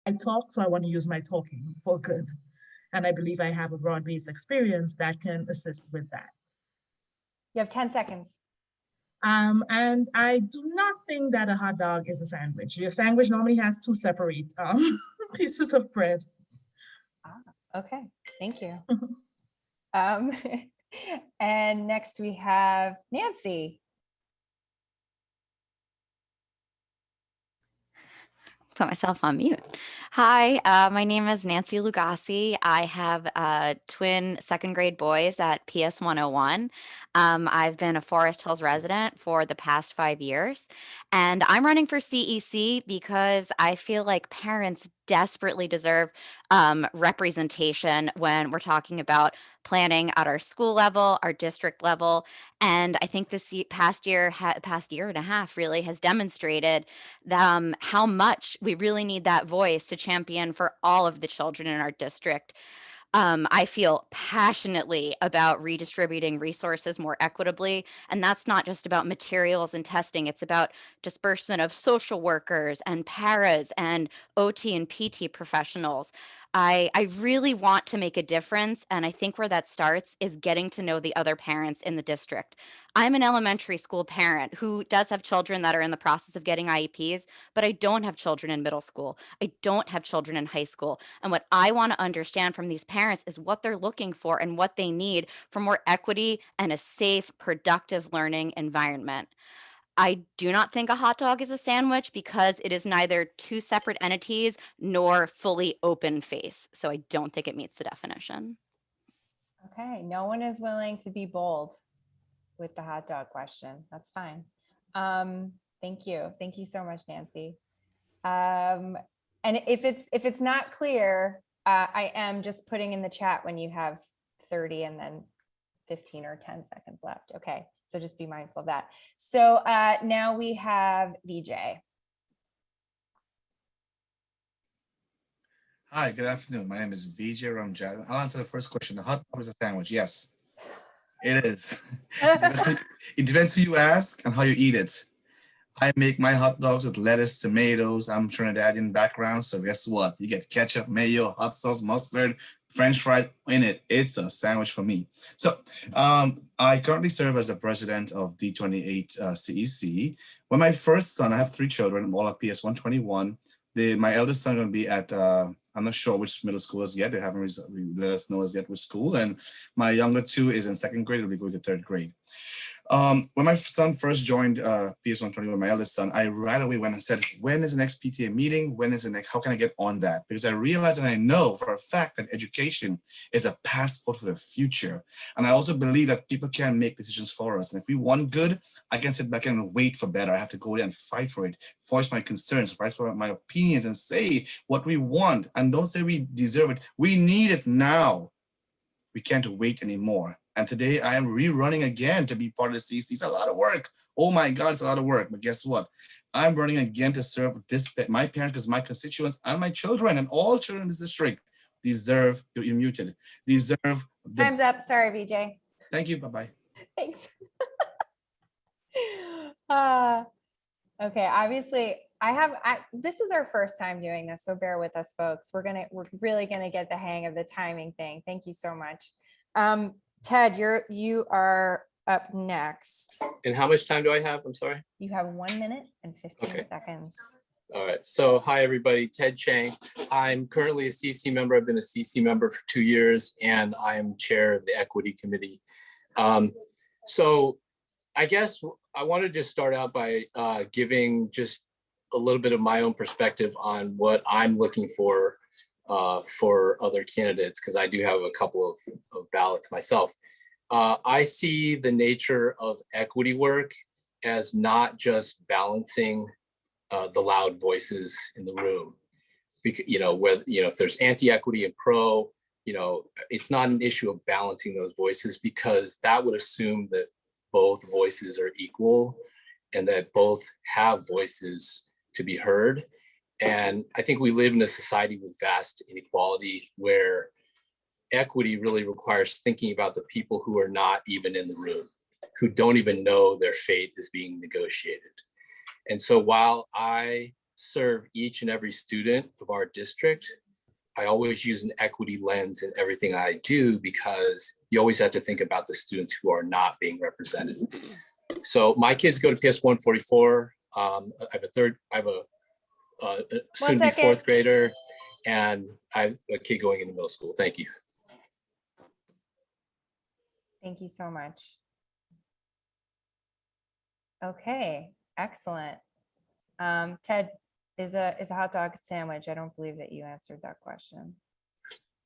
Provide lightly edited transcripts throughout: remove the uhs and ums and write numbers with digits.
I talk, so I want to use my talking for good. And I believe I have a broad-based experience that can assist with that. You have 10 seconds. And I do not think that a hot dog is a sandwich. Your sandwich normally has two separate pieces of bread. Okay, thank you. And next we have Nancy. Put myself on mute. Hi, my name is Nancy Lugassi. I have twin second grade boys at PS 101. I've been a Forest Hills resident for the past 5 years, and I'm running for CEC because I feel like parents desperately deserve representation when we're talking about planning at our school level, our district level, and I think this past year and a half really has demonstrated how much we really need that voice to champion for all of the children in our district. I feel passionately about redistributing resources more equitably, and that's not just about materials and testing. It's about disbursement of social workers and paras and OT and PT professionals. I really want to make a difference, and I think where that starts is getting to know the other parents in the district. I'm an elementary school parent who does have children that are in the process of getting IEPs, but I don't have children in middle school. I don't have children in high school. And what I want to understand from these parents is what they're looking for and what they need for more equity and a safe, productive learning environment. I do not think a hot dog is a sandwich because it is neither two separate entities nor fully open face. So I don't think it meets the definition. Okay, no one is willing to be bold with the hot dog question. That's fine. Thank you. Thank you so much, Nancy. And if it's not clear, I am just putting in the chat when you have 30 and then 15 or 10 seconds left. Okay, so just be mindful of that. So now we have VJ. Hi, good afternoon. My name is Vijay Ramjad. I'll answer the first question. The hot dog is a sandwich. Yes, it is. It depends who you ask and how you eat it. I make my hot dogs with lettuce, tomatoes. I'm Trinidadian background, so guess what? You get ketchup, mayo, hot sauce, mustard, French fries in it. It's a sandwich for me. So I currently serve as the president of D28 CEC. When my first son, I have three children, all at PS 121. My eldest son going to be at, I'm not sure which middle school is yet. They haven't let us know as yet which school. And my younger two is in second grade. They'll be going to third grade. When my son first joined PS 121, my eldest son, I right away went and said, when is the next PTA meeting? When is the next, how can I get on that? Because I realized and I know for a fact that education is a passport for the future. And I also believe that people can make decisions for us. And if we want good, I can sit back and wait for better. I have to go there and fight for it, voice my concerns, voice my opinions and say what we want. And don't say we deserve it. We need it now. We can't wait anymore. And today I am rerunning again to be part of the CEC. It's a lot of work. Oh my God, it's a lot of work. But guess what? I'm running again to serve my parents, because my constituents and my children and all children in this district deserve, you're muted, deserve. Time's up. Sorry, VJ. Thank you. Bye-bye. Thanks. Okay, obviously this is our first time doing this, so bear with us, folks. We're really gonna get the hang of the timing thing. Thank you so much. Ted, you are up next. And how much time do I have? I'm sorry. You have 1 minute and 15 seconds. All right. So hi, everybody. Ted Chang. I'm currently a CC member. I've been a CC member for 2 years, and I am chair of the equity committee. So I guess I want to just start out by giving just a little bit of my own perspective on what I'm looking for other candidates, because I do have a couple of ballots myself. I see the nature of equity work as not just balancing the loud voices in the room. Because, if there's anti-equity and pro, it's not an issue of balancing those voices, because that would assume that both voices are equal and that both have voices to be heard. And I think we live in a society with vast inequality, where equity really requires thinking about the people who are not even in the room, who don't even know their fate is being negotiated. And so while I serve each and every student of our district, I always use an equity lens in everything I do, because you always have to think about the students who are not being represented. So my kids go to PS 144. I have a soon to be second. 4th grader, and I have a kid going into middle school. Thank you. Thank you so much. Okay, excellent. Ted, is a hot dog a sandwich? I don't believe that you answered that question.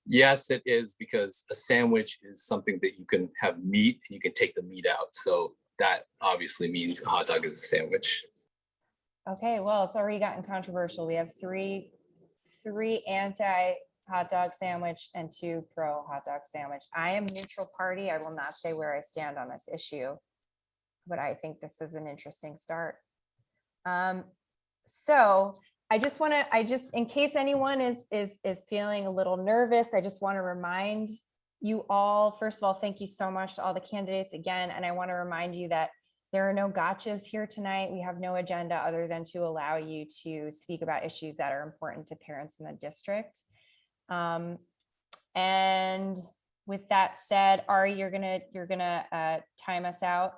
Yes, it is, because a sandwich is something that you can have meat and you can take the meat out. So that obviously means a hot dog is a sandwich. Okay, well, it's already gotten controversial. We have three anti hot dog sandwich and 2 pro hot dog sandwich. I am neutral party. I will not say where I stand on this issue, but I think this is an interesting start. So I just in case anyone is feeling a little nervous, I just want to remind you all, first of all, thank you so much to all the candidates again. And I want to remind you that there are no gotchas here tonight. We have no agenda other than to allow you to speak about issues that are important to parents in the district. And with that said, Ari, you're gonna time us out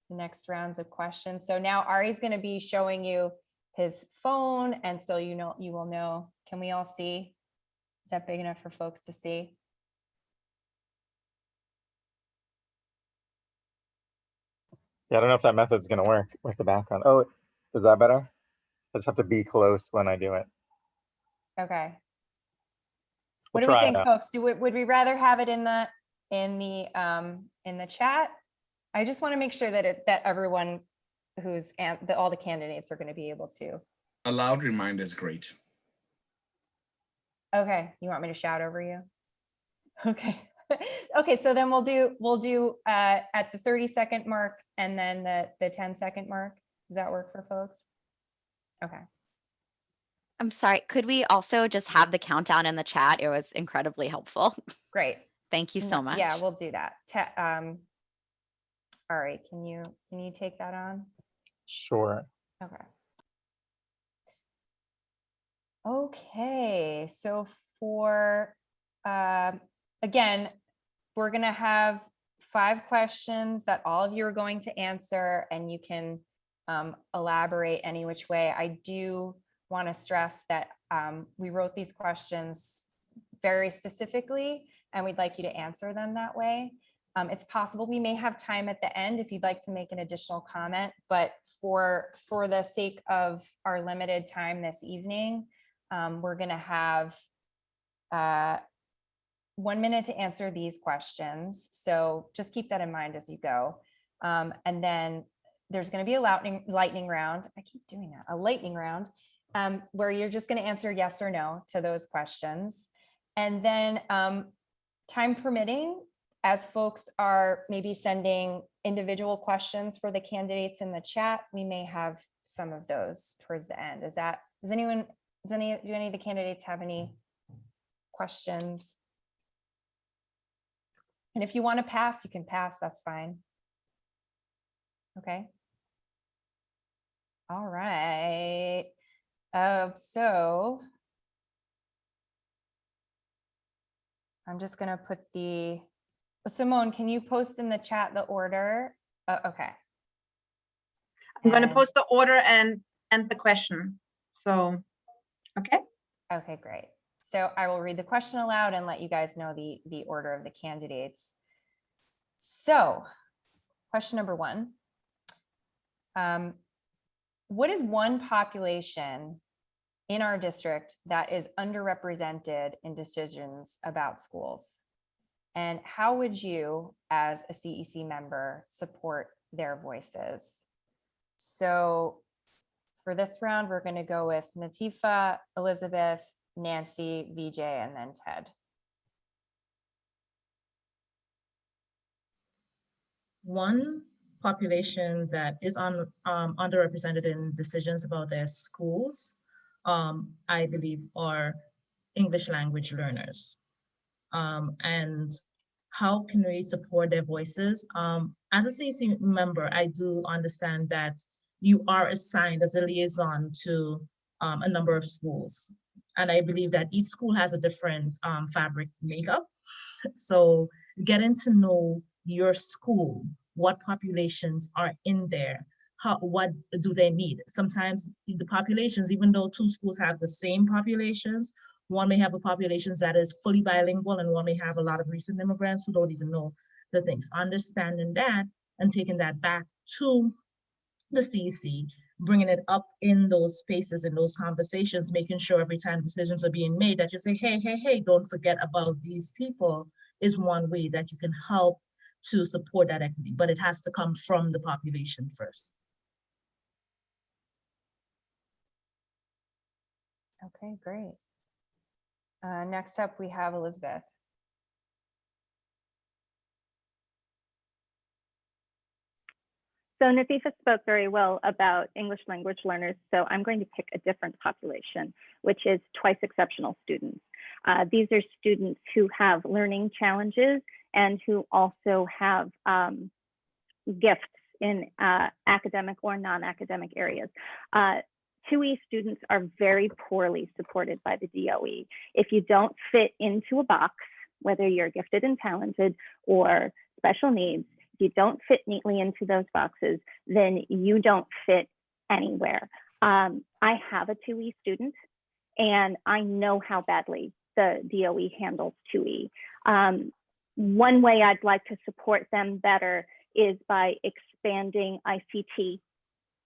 the next rounds of questions. So now Ari's gonna be showing you his phone, and so you will know. Can we all see? Is that big enough for folks to see? Yeah, I don't know if that method's gonna work with the background. Oh, is that better? I just have to be close when I do it. Okay. What We'll do we try it think, out. folks? Would we rather have it in the chat? I just want to make sure that everyone that all the candidates are going to be able to. A loud reminder is great. Okay, you want me to shout over you? Okay. Okay, so then we'll do at the 30-second mark and then the 10-second mark. Does that work for folks? Okay. I'm sorry, could we also just have the countdown in the chat? It was incredibly helpful. Great. Thank you so much. Yeah, we'll do that. All right, can you take that on? Sure. Okay. Okay, so for, again, we're gonna have 5 questions that all of you are going to answer, and you can elaborate any which way. I do want to stress that we wrote these questions very specifically, and we'd like you to answer them that way. It's possible we may have time at the end if you'd like to make an additional comment, but for the sake of our limited time this evening, we're going to have 1 minute to answer these questions. So just keep that in mind as you go. And then there's going to be a lightning round. I keep doing that, a lightning round, where you're just going to answer yes or no to those questions. And then time permitting, as folks are maybe sending individual questions for the candidates in the chat, we may have some of those towards the end. Do any of the candidates have any questions? And if you want to pass, you can pass, that's fine. Okay. All right. So I'm just going to put Simone, can you post in the chat the order? Okay. I'm going to post the order and the question. So, okay. Okay, great. So I will read the question aloud and let you guys know the order of the candidates. So question number 1. What is one population in our district that is underrepresented in decisions about schools? And how would you, as a CEC member, support their voices? So for this round, we're going to go with Natifa, Elizabeth, Nancy, VJ, and then Ted. One population that is underrepresented in decisions about their schools, I believe, are English language learners. And how can we support their voices? As a CEC member, I do understand that you are assigned as a liaison to a number of schools. And I believe that each school has a different fabric makeup. So getting to know your school, what populations are in there, what do they need? Sometimes the populations, even though two schools have the same populations, one may have a population that is fully bilingual and one may have a lot of recent immigrants who don't even know the things. Understanding that and taking that back to the CEC, bringing it up in those spaces, in those conversations, making sure every time decisions are being made that you say, hey, don't forget about these people, is one way that you can help to support that equity, but it has to come from the population first. Okay, great. Next up, we have Elizabeth. So Nafifa spoke very well about English language learners, so I'm going to pick a different population, which is twice exceptional students. These are students who have learning challenges and who also have gifts in academic or non-academic areas. 2E students are very poorly supported by the DOE. If you don't fit into a box, whether you're gifted and talented or special needs, if you don't fit neatly into those boxes, then you don't fit anywhere. I have a 2E student and I know how badly the DOE handles 2E. One way I'd like to support them better is by expanding ICT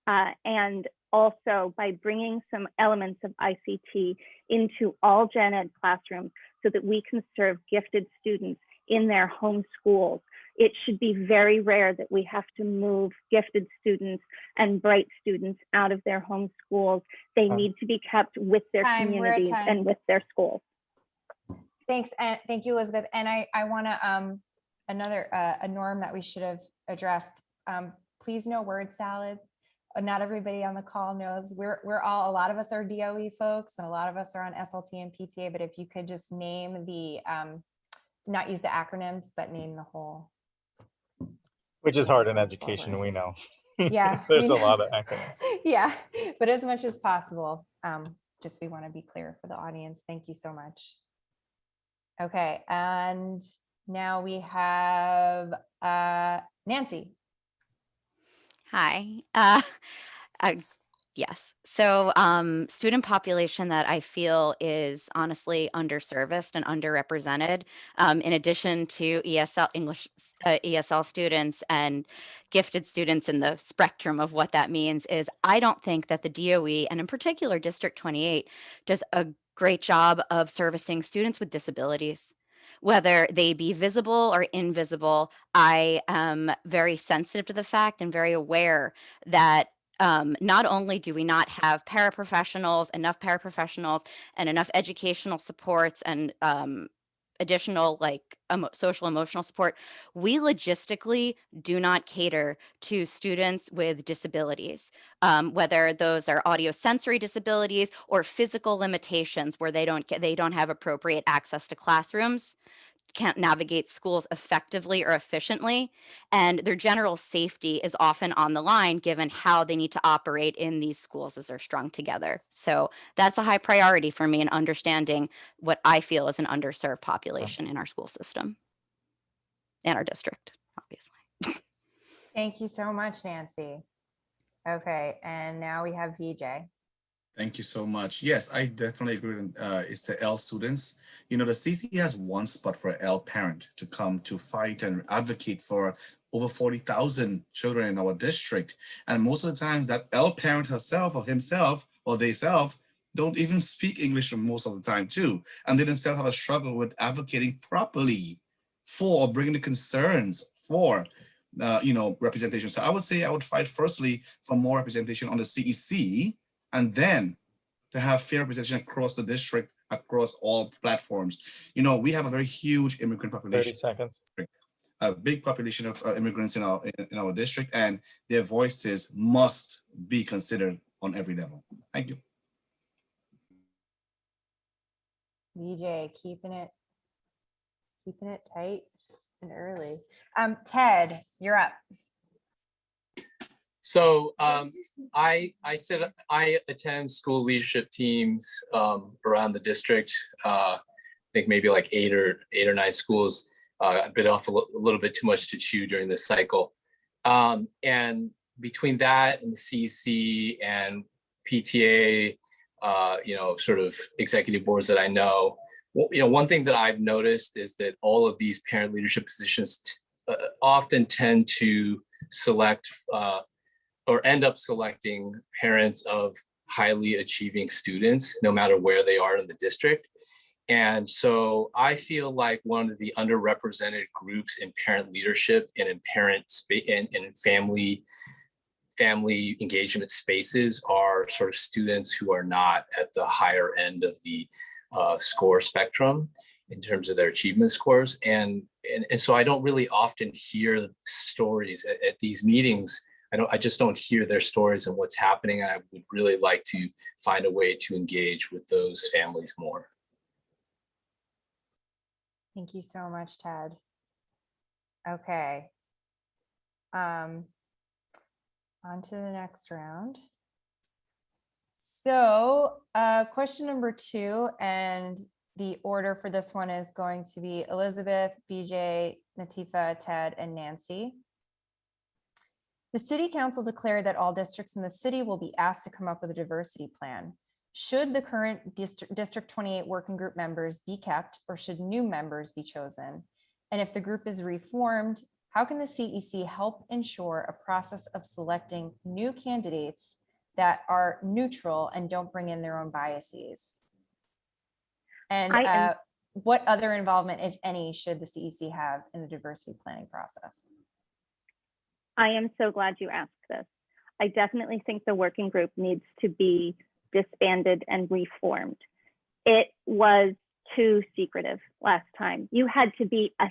and also by bringing some elements of ICT into all gen ed classrooms so that we can serve gifted students in their home schools. It should be very rare that we have to move gifted students and bright students out of their home schools. They need to be kept with their communities and with their schools. Thanks, and thank you, Elizabeth. And I want to another a norm that we should have addressed. Please, no word salad. Not everybody on the call knows we're all, a lot of us are DOE folks and a lot of us are on SLT and PTA, but if you could just name the not use the acronyms but name the whole, Which is hard in education, we know. Yeah, There's a lot of acronyms. Yeah, but as much as possible, just we want to be clear for the audience. Thank you so much. Okay, and now we have Nancy. Hi. Yes. So student population that I feel is honestly underserviced and underrepresented, in addition to ESL English ESL students and gifted students in the spectrum of what that means, is I don't think that the DOE, and in particular District 28, does a great job of servicing students with disabilities. Whether they be visible or invisible, I am very sensitive to the fact and very aware that not only do we not have enough paraprofessionals and enough educational supports and additional social emotional support, we logistically do not cater to students with disabilities, whether those are audio sensory disabilities or physical limitations where they don't have appropriate access to classrooms, can't navigate schools effectively or efficiently, and their general safety is often on the line given how they need to operate in these schools as they're strung together. So that's a high priority for me in understanding what I feel is an underserved population in our school system and our district, obviously. Thank you so much, Nancy. Okay, and now we have VJ. Thank you so much. Yes, I definitely agree with it's the L students. You know, the CC has one spot for an L parent to come to fight and advocate for over 40,000 children in our district. And most of the time that L parent herself or himself or they self don't even speak English most of the time too. And they themselves have a struggle with advocating properly for bringing the concerns for representation. So I would say I would fight firstly for more representation on the CEC, and then to have fair representation across the district, across all platforms. You know, we have a very huge immigrant population. 30 seconds. A big population of immigrants in our district, and their voices must be considered on every level. Thank you. VJ, keeping it tight and early. Ted, you're up. So I attend school leadership teams around the district. I think maybe like eight or nine schools. I bit off a little bit too much to chew during this cycle. And between that and the CEC and PTA, sort of executive boards that I know, one thing that I've noticed is that all of these parent leadership positions often tend to select or end up selecting parents of highly achieving students, no matter where they are in the district. And so I feel like one of the underrepresented groups in parent leadership and in and family engagement spaces are sort of students who are not at the higher end of the score spectrum in terms of their achievement scores. And so I don't really often hear stories at these meetings. I just don't hear their stories and what's happening. I would really like to find a way to engage with those families more. Thank you so much, Ted. Okay. On to the next round. So question number 2, and the order for this one is going to be Elizabeth, BJ, Natifa, Ted, and Nancy. The City Council declared that all districts in the city will be asked to come up with a diversity plan. Should the current District 28 working group members be kept, or should new members be chosen? And if the group is reformed, how can the CEC help ensure a process of selecting new candidates that are neutral and don't bring in their own biases? And what other involvement, if any, should the CEC have in the diversity planning process? I am so glad you asked this. I definitely think the working group needs to be disbanded and reformed. It was too secretive last time. You had to be a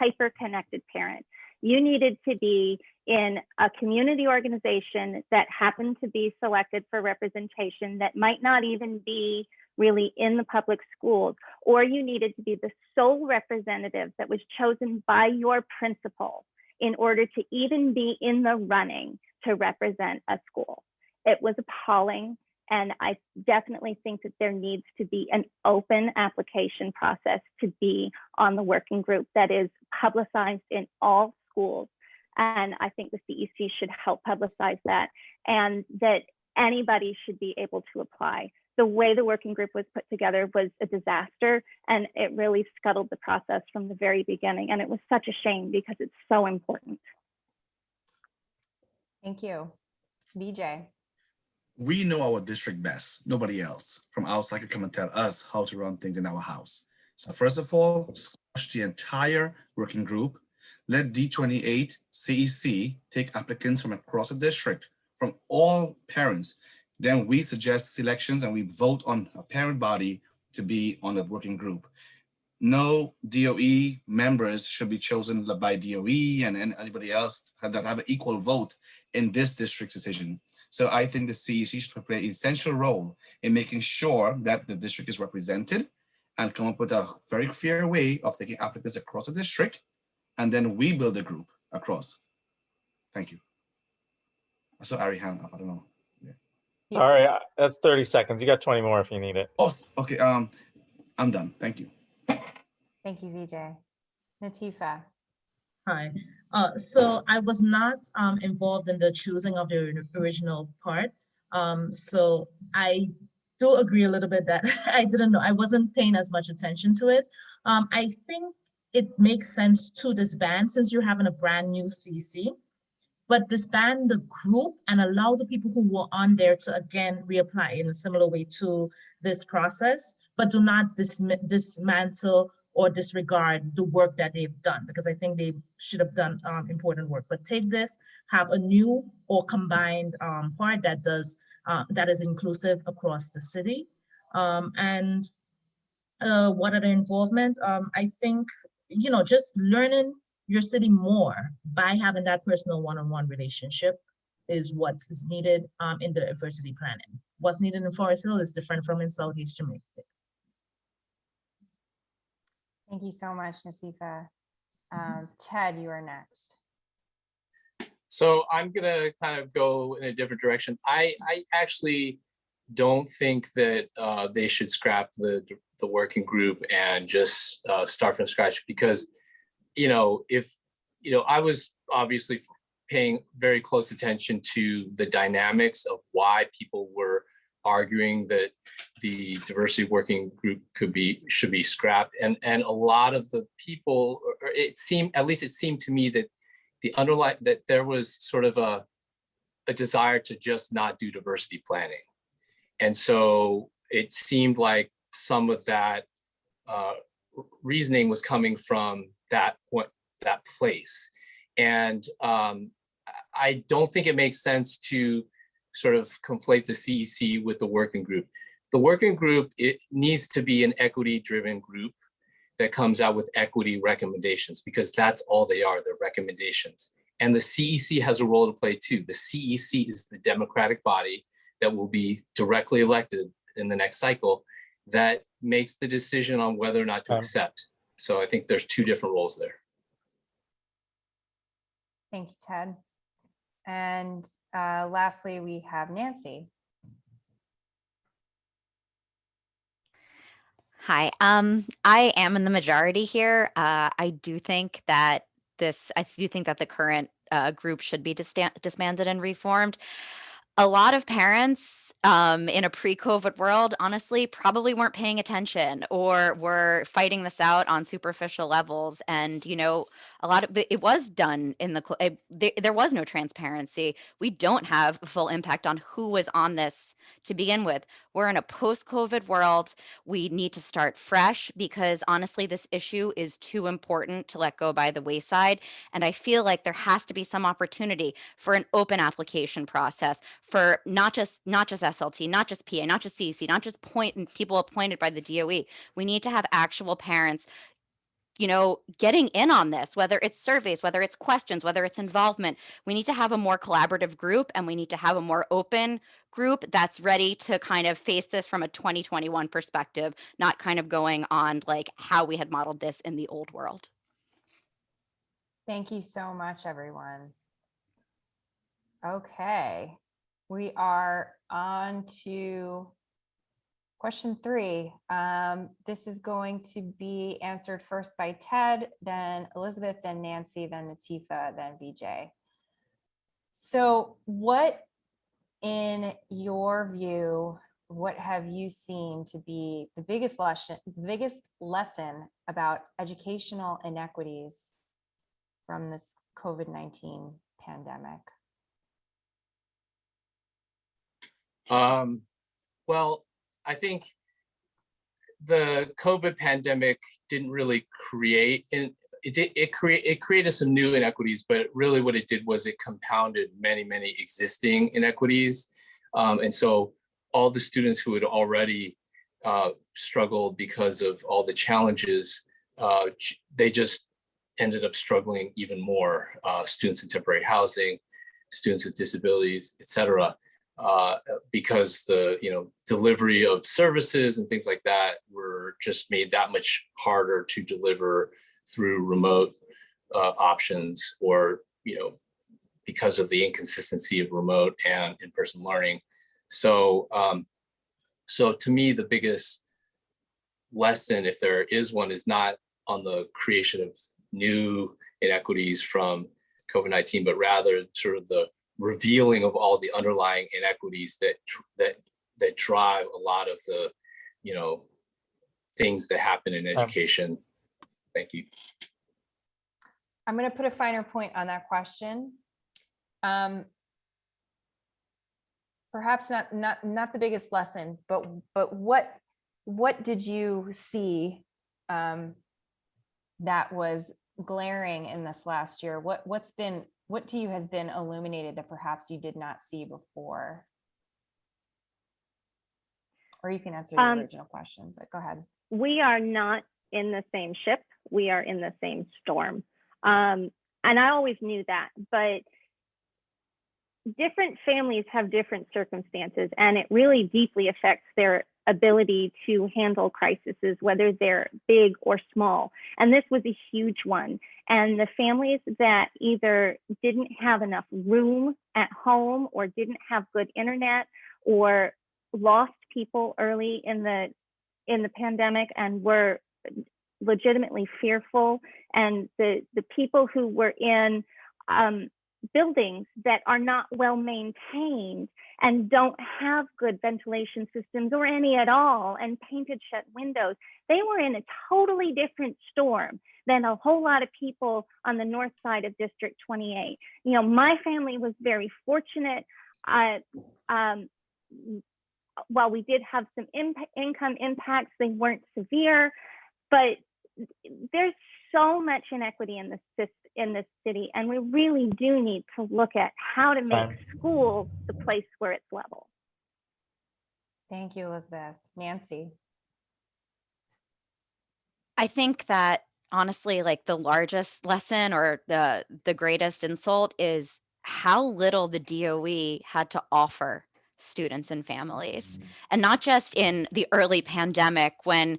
hyper-connected parent. You needed to be in a community organization that happened to be selected for representation that might not even be really in the public schools, or you needed to be the sole representative that was chosen by your principal in order to even be in the running to represent a school. It was appalling. And I definitely think that there needs to be an open application process to be on the working group that is publicized in all schools. And I think the CEC should help publicize that, and that anybody should be able to apply. The way the working group was put together was a disaster, and it really scuttled the process from the very beginning. And it was such a shame because it's so important. Thank you. BJ. We know our district best, nobody else from outside can come and tell us how to run things in our house. So first of all, squash the entire working group. Let D28 CEC take applicants from across the district, from all parents. Then we suggest selections and we vote on a parent body to be on the working group. No DOE members should be chosen by DOE and anybody else that have an equal vote in this district's decision. So I think the CEC should play an essential role in making sure that the district is represented and come up with a very fair way of taking applicants across the district, and then we build a group across. Thank you. I saw Ari hand up, I don't know. Yeah. Sorry, that's 30 seconds. You got 20 more if you need it. Oh, okay, I'm done, thank you. Thank you, VJ. Natifa. Hi. So I was not involved in the choosing of the original part. So I do agree a little bit that I didn't know, I wasn't paying as much attention to it. I think it makes sense to disband since you're having a brand new CEC, but disband the group and allow the people who were on there to again reapply in a similar way to this process, but do not dismantle or disregard the work that they've done, because I think they should have done important work. But take this, have a new or combined part that does that is inclusive across the city. And what are the involvements? I think, you know, just learning your city more by having that personal one-on-one relationship is what is needed in the diversity planning. What's needed in Forest Hill is different from in Southeast Jamaica. Thank you so much, Nasifa. Ted, you are next. So I'm gonna kind of go in a different direction. I actually don't think that they should scrap the working group and just start from scratch, because if I was obviously paying very close attention to the dynamics of why people were arguing that the diversity working group should be scrapped, and a lot of the people, or it seemed to me that that there was sort of a desire to just not do diversity planning. And so it seemed like some of that reasoning was coming from that place. And I don't think it makes sense to sort of conflate the CEC with the working group. The working group, it needs to be an equity-driven group that comes out with equity recommendations, because that's all they are, they're recommendations. And the CEC has a role to play too. The CEC is the democratic body that will be directly elected in the next cycle that makes the decision on whether or not to accept. So I think there's two different roles there. Thank you, Ted. And lastly, we have Nancy. Hi, I am in the majority here. I do think that the current group should be disbanded and reformed. A lot of parents in a pre-COVID world, honestly, probably weren't paying attention or were fighting this out on superficial levels. And, a lot of it was done there was no transparency. We don't have full impact on who was on this to begin with. We're in a post-COVID world. We need to start fresh, because honestly, this issue is too important to let go by the wayside. And I feel like there has to be some opportunity for an open application process for not just SLT, not just PA, not just CEC, not just people appointed by the DOE. We need to have actual parents getting in on this, whether it's surveys, whether it's questions, whether it's involvement. We need to have a more collaborative group, and we need to have a more open group that's ready to kind of face this from a 2021 perspective, not kind of going on like how we had modeled this in the old world. Thank you so much, everyone. Okay, we are on to question 3. This is going to be answered first by Ted, then Elizabeth, then Nancy, then Natifa, then Vijay. So what, in your view, what have you seen to be the biggest lesson about educational inequities from this COVID-19 pandemic? Well, I think the COVID pandemic didn't really create, it created some new inequities, but really what it did was it compounded many existing inequities. And so all the students who had already struggled because of all the challenges, they just ended up struggling even more. Students in temporary housing, students with disabilities, et cetera. Because the delivery of services and things like that were just made that much harder to deliver through remote options, or because of the inconsistency of remote and in-person learning. So so to me, the biggest lesson, if there is one, is not on the creation of new inequities from COVID-19, but rather sort of the revealing of all the underlying inequities that drive a lot of the things that happen in education. Thank you. I'm going to put a finer point on that question. Perhaps not the biggest lesson, but what did you see that was glaring in this last year? What to you has been illuminated that perhaps you did not see before? Or you can answer the original question, but go ahead. We are not in the same ship. We are in the same storm. And I always knew that, but different families have different circumstances, and it really deeply affects their ability to handle crises, whether they're big or small. And this was a huge one. And the families that either didn't have enough room at home or didn't have good internet or lost people early in the pandemic and were legitimately fearful, and the people who were in buildings that are not well maintained and don't have good ventilation systems or any at all, and painted shut windows, they were in a totally different storm than a whole lot of people on the north side of District 28. You know, my family was very fortunate. While we did have some income impacts, they weren't severe, but there's so much inequity in this city, and we really do need to look at how to make school the place where it's level. Thank you, Elizabeth. Nancy. I think that honestly, like the largest lesson or the greatest insult is how little the DOE had to offer students and families. And not just in the early pandemic when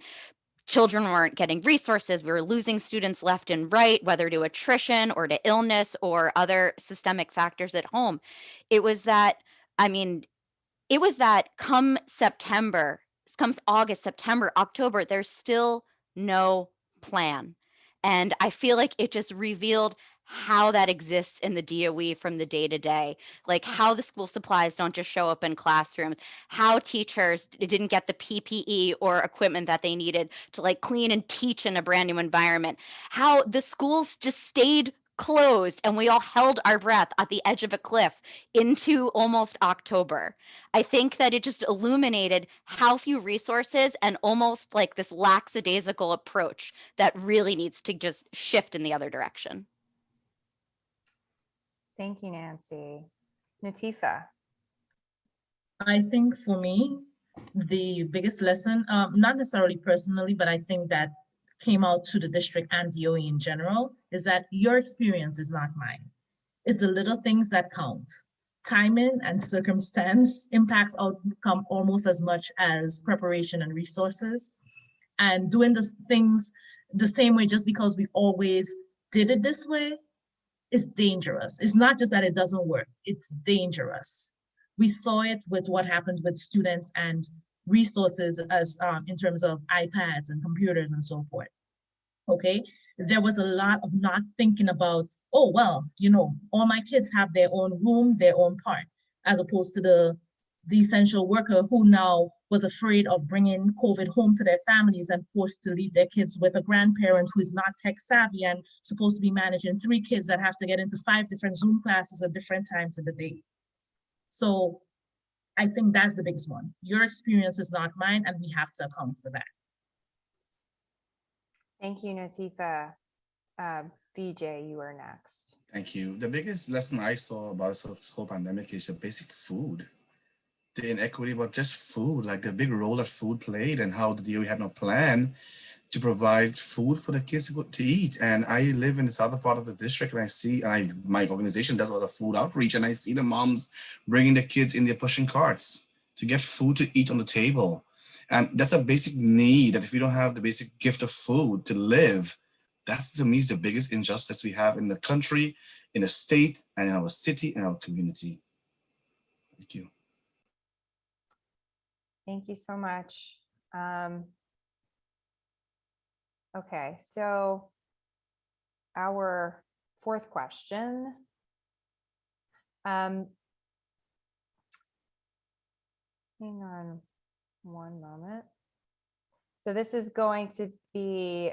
children weren't getting resources, we were losing students left and right, whether to attrition or to illness or other systemic factors at home. It was that, come September, comes August, September, October, there's still no plan. And I feel like it just revealed how that exists in the DOE from the day to day, like how the school supplies don't just show up in classrooms, how teachers didn't get the PPE or equipment that they needed to like clean and teach in a brand new environment, how the schools just stayed closed and we all held our breath at the edge of a cliff into almost October. I think that it just illuminated how few resources and almost like this lackadaisical approach that really needs to just shift in the other direction. Thank you, Nancy. Natifa. I think for me, the biggest lesson, not necessarily personally, but I think that came out to the district and DOE in general, is that your experience is not mine. It's the little things that count. Timing and circumstance impacts outcome almost as much as preparation and resources. And doing the things the same way just because we always did it this way is dangerous. It's not just that it doesn't work, it's dangerous. We saw it with what happened with students and resources as in terms of iPads and computers and so forth. Okay, there was a lot of not thinking about, oh, well, you know, all my kids have their own room, their own part, as opposed to the essential worker who now was afraid of bringing COVID home to their families and forced to leave their kids with a grandparent who is not tech savvy and supposed to be managing 3 kids that have to get into 5 different Zoom classes at different times of the day. So I think that's the biggest one. Your experience is not mine, and we have to account for that. Thank you, Natifa. VJ, you are next. Thank you. The biggest lesson I saw about this whole pandemic is the basic food. The inequity about just food, like the big role that food played and how the DOE had no plan to provide food for the kids to eat. And I live in the southern part of the district, and I see, my organization does a lot of food outreach, and I see the moms bringing the kids in there pushing carts to get food to eat on the table. And that's a basic need, that if you don't have the basic gift of food to live, that's to me is the biggest injustice we have in the country, in the state, and in our city and our community. Thank you. Thank you so much. Okay, so our fourth question. Hang on one moment. So this is going to be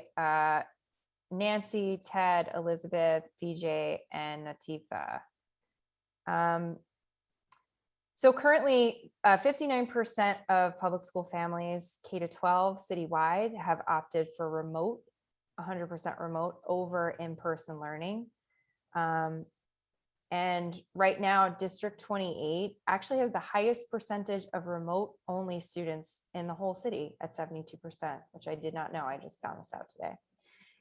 Nancy, Ted, Elizabeth, VJ, and Natifa. So currently, 59% of public school families K-12 citywide have opted for remote, 100% remote over in-person learning. And right now, District 28 actually has the highest percentage of remote-only students in the whole city at 72%, which I did not know. I just found this out today.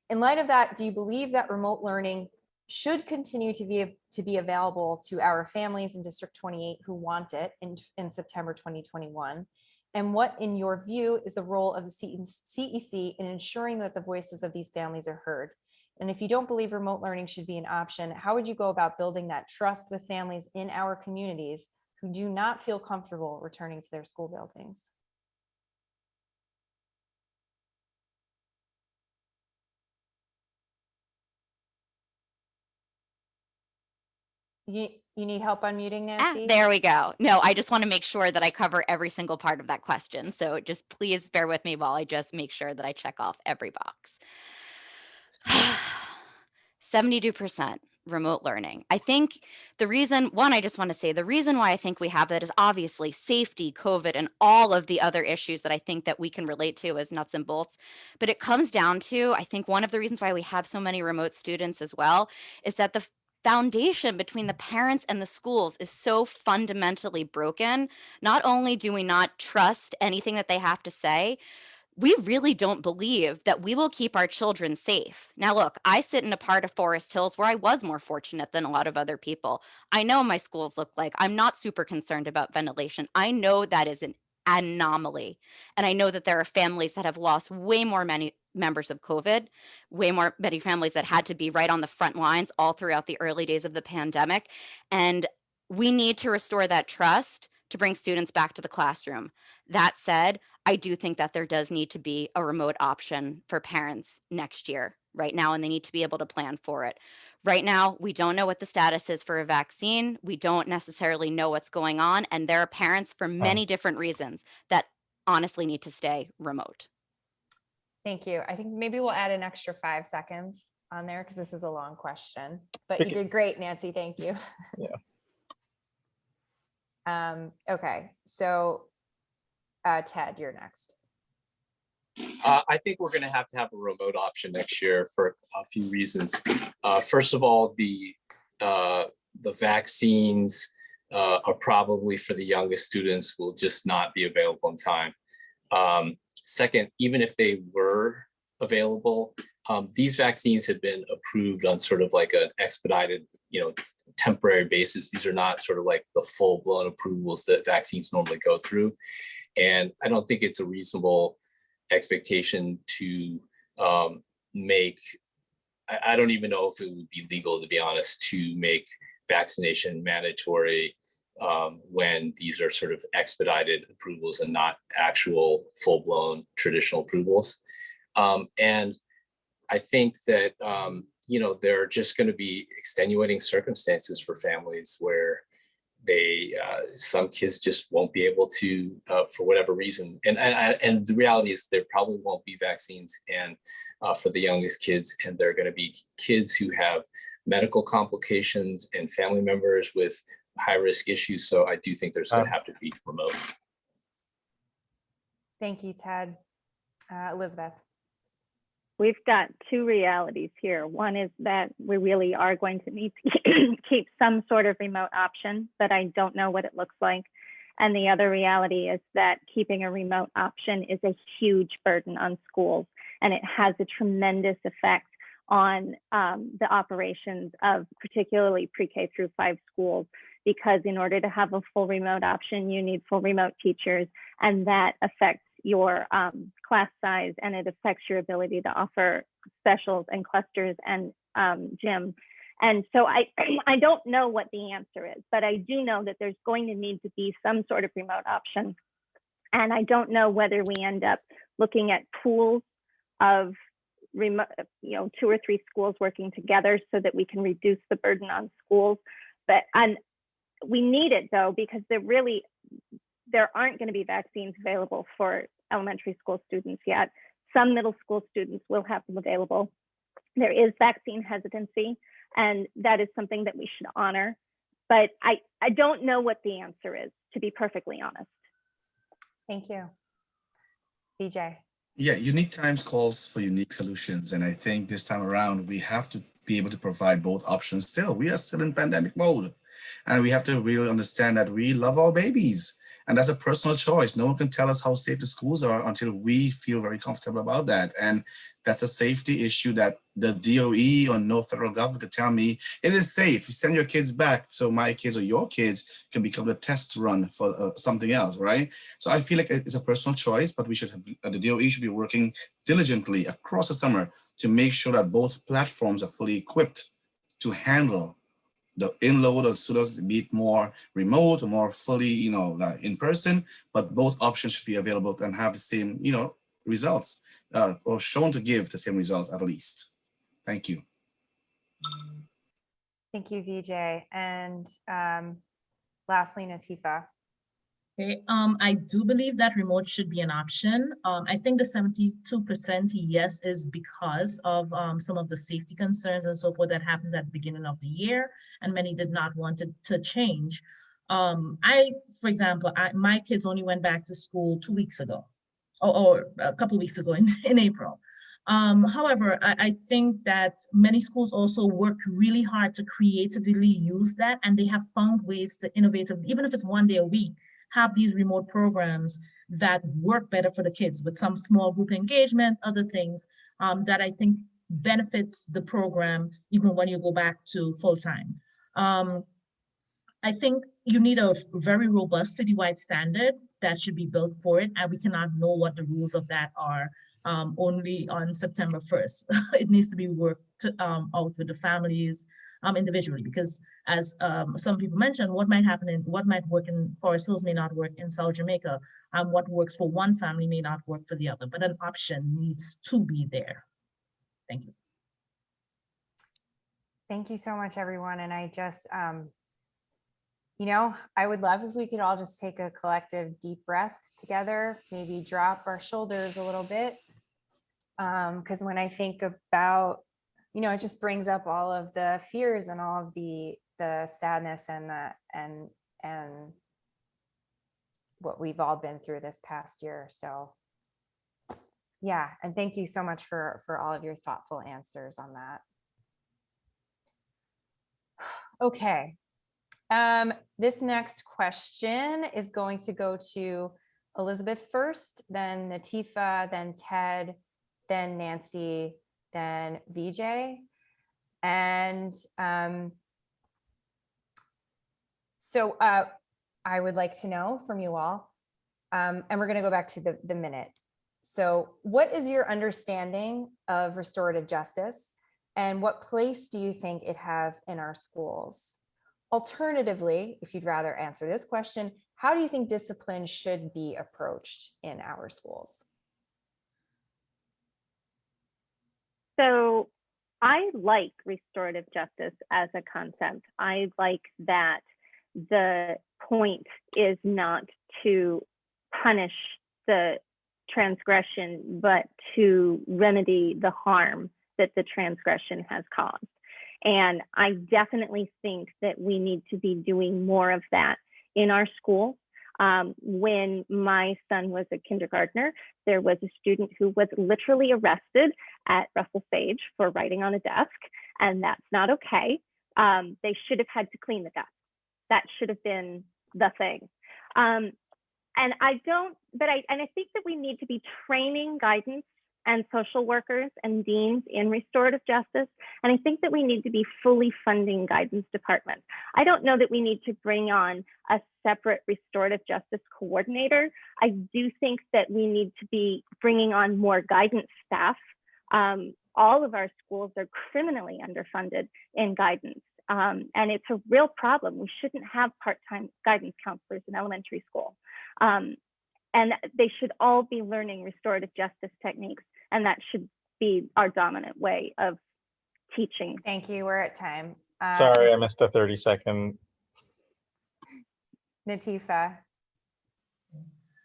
In light of that, do you believe that remote learning should continue to be available to our families in District 28 who want it in September 2021? And what, in your view, is the role of the CEC in ensuring that the voices of these families are heard? And if you don't believe remote learning should be an option, how would you go about building that trust with families in our communities who do not feel comfortable returning to their school buildings? You need help unmuting, Nancy? There we go. No, I just want to make sure that I cover every single part of that question. So just please bear with me while I just make sure that I check off every box. 72% remote learning. I think the reason, one, I just want to say the reason why I think we have that is obviously safety, COVID, and all of the other issues that I think that we can relate to as nuts and bolts. But it comes down to, I think one of the reasons why we have so many remote students as well is that the foundation between the parents and the schools is so fundamentally broken. Not only do we not trust anything that they have to say, we really don't believe that we will keep our children safe. Now, look, I sit in a part of Forest Hills where I was more fortunate than a lot of other people. I know my schools look like. I'm not super concerned about ventilation. I know that is an anomaly. And I know that there are families that have lost way more many members of COVID, many families that had to be right on the front lines all throughout the early days of the pandemic. And we need to restore that trust to bring students back to the classroom. That said, I do think that there does need to be a remote option for parents next year right now, and they need to be able to plan for it. Right now, we don't know what the status is for a vaccine. We don't necessarily know what's going on, and there are parents for many different reasons that honestly need to stay remote. Thank you. I think maybe we'll add an extra 5 seconds on there because this is a long question, but you did great, Nancy. Thank you. Yeah. Okay, so Ted, you're next. I think we're going to have a remote option next year for a few reasons. First of all, the vaccines are probably for the youngest students will just not be available in time. Second, even if they were available, these vaccines have been approved on sort of like an expedited, temporary basis. These are not sort of like the full-blown approvals that vaccines normally go through. And I don't think it's a reasonable expectation to make, I don't even know if it would be legal, to be honest, to make vaccination mandatory when these are sort of expedited approvals and not actual full-blown traditional approvals. And I think that, there are just going to be extenuating circumstances for families where some kids just won't be able to, for whatever reason. And the reality is there probably won't be vaccines and for the youngest kids, and there are going to be kids who have medical complications and family members with high risk issues. So I do think there's going to have to be remote. Thank you, Ted. Elizabeth. We've got two realities here. One is that we really are going to need to keep some sort of remote option, but I don't know what it looks like. And the other reality is that keeping a remote option is a huge burden on schools, and it has a tremendous effect on the operations of particularly pre-K through 5 schools, because in order to have a full remote option, you need full remote teachers, and that affects your class size, and it affects your ability to offer specials and clusters and gym. And so I don't know what the answer is, but I do know that there's going to need to be some sort of remote option. And I don't know whether we end up looking at pools of remote, 2 or 3 schools working together so that we can reduce the burden on schools. But we need it though, because there aren't going to be vaccines available for elementary school students yet. Some middle school students will have them available. There is vaccine hesitancy, and that is something that we should honor. But I don't know what the answer is, to be perfectly honest. Thank you. BJ. Yeah, unique times calls for unique solutions. And I think this time around, we have to be able to provide both options still. We are still in pandemic mode. And we have to really understand that we love our babies. And that's a personal choice. No one can tell us how safe the schools are until we feel very comfortable about that. And that's a safety issue that the DOE or no federal government could tell me it is safe. You send your kids back so my kids or your kids can become the test run for something else, right? So I feel like it's a personal choice, but we should have, the DOE should be working diligently across the summer to make sure that both platforms are fully equipped to handle the in-load of students, be it more remote or more fully, in person, but both options should be available and have the same, results, or shown to give the same results at least. Thank you. Thank you, VJ. And lastly, Natifa. Okay, I do believe that remote should be an option. I think the 72% yes is because of some of the safety concerns and so forth that happened at the beginning of the year, and many did not want it to change. For example, my kids only went back to school 2 weeks ago, or a couple of weeks ago in April. However, I think that many schools also work really hard to creatively use that, and they have found ways to innovate, even if it's 1 day a week, have these remote programs that work better for the kids with some small group engagement, other things that I think benefits the program even when you go back to full-time. I think you need a very robust citywide standard that should be built for it, and we cannot know what the rules of that are only on September 1st. It needs to be worked out with the families individually, because as some people mentioned, what might work in Forest Hills may not work in South Jamaica. What works for one family may not work for the other, but an option needs to be there. Thank you. Thank you so much, everyone. And I just, I would love if we could all just take a collective deep breath together, maybe drop our shoulders a little bit. Because when I think about, it just brings up all of the fears and all of the sadness and what we've all been through this past year. So yeah, and thank you so much for all of your thoughtful answers on that. Okay. This next question is going to go to Elizabeth first, then Natifa, then Ted, then Nancy, then VJ. And so I would like to know from you all, and we're going to go back to the minute. So what is your understanding of restorative justice, and what place do you think it has in our schools? Alternatively, if you'd rather answer this question, how do you think discipline should be approached in our schools? So I like restorative justice as a concept. I like that the point is not to punish the transgression, but to remedy the harm that the transgression has caused. And I definitely think that we need to be doing more of that in our school. When my son was a kindergartner, there was a student who was literally arrested at Russell Sage for writing on a desk, and that's not okay. They should have had to clean the desk. That should have been the thing. And I think that we need to be training guidance and social workers and deans in restorative justice. And I think that we need to be fully funding guidance departments. I don't know that we need to bring on a separate restorative justice coordinator. I do think that we need to be bringing on more guidance staff. All of our schools are criminally underfunded in guidance. And it's a real problem. We shouldn't have part-time guidance counselors in elementary school. And they should all be learning restorative justice techniques. And that should be our dominant way of teaching. Thank you. We're at time. Sorry, I missed the 30-second. Natifa.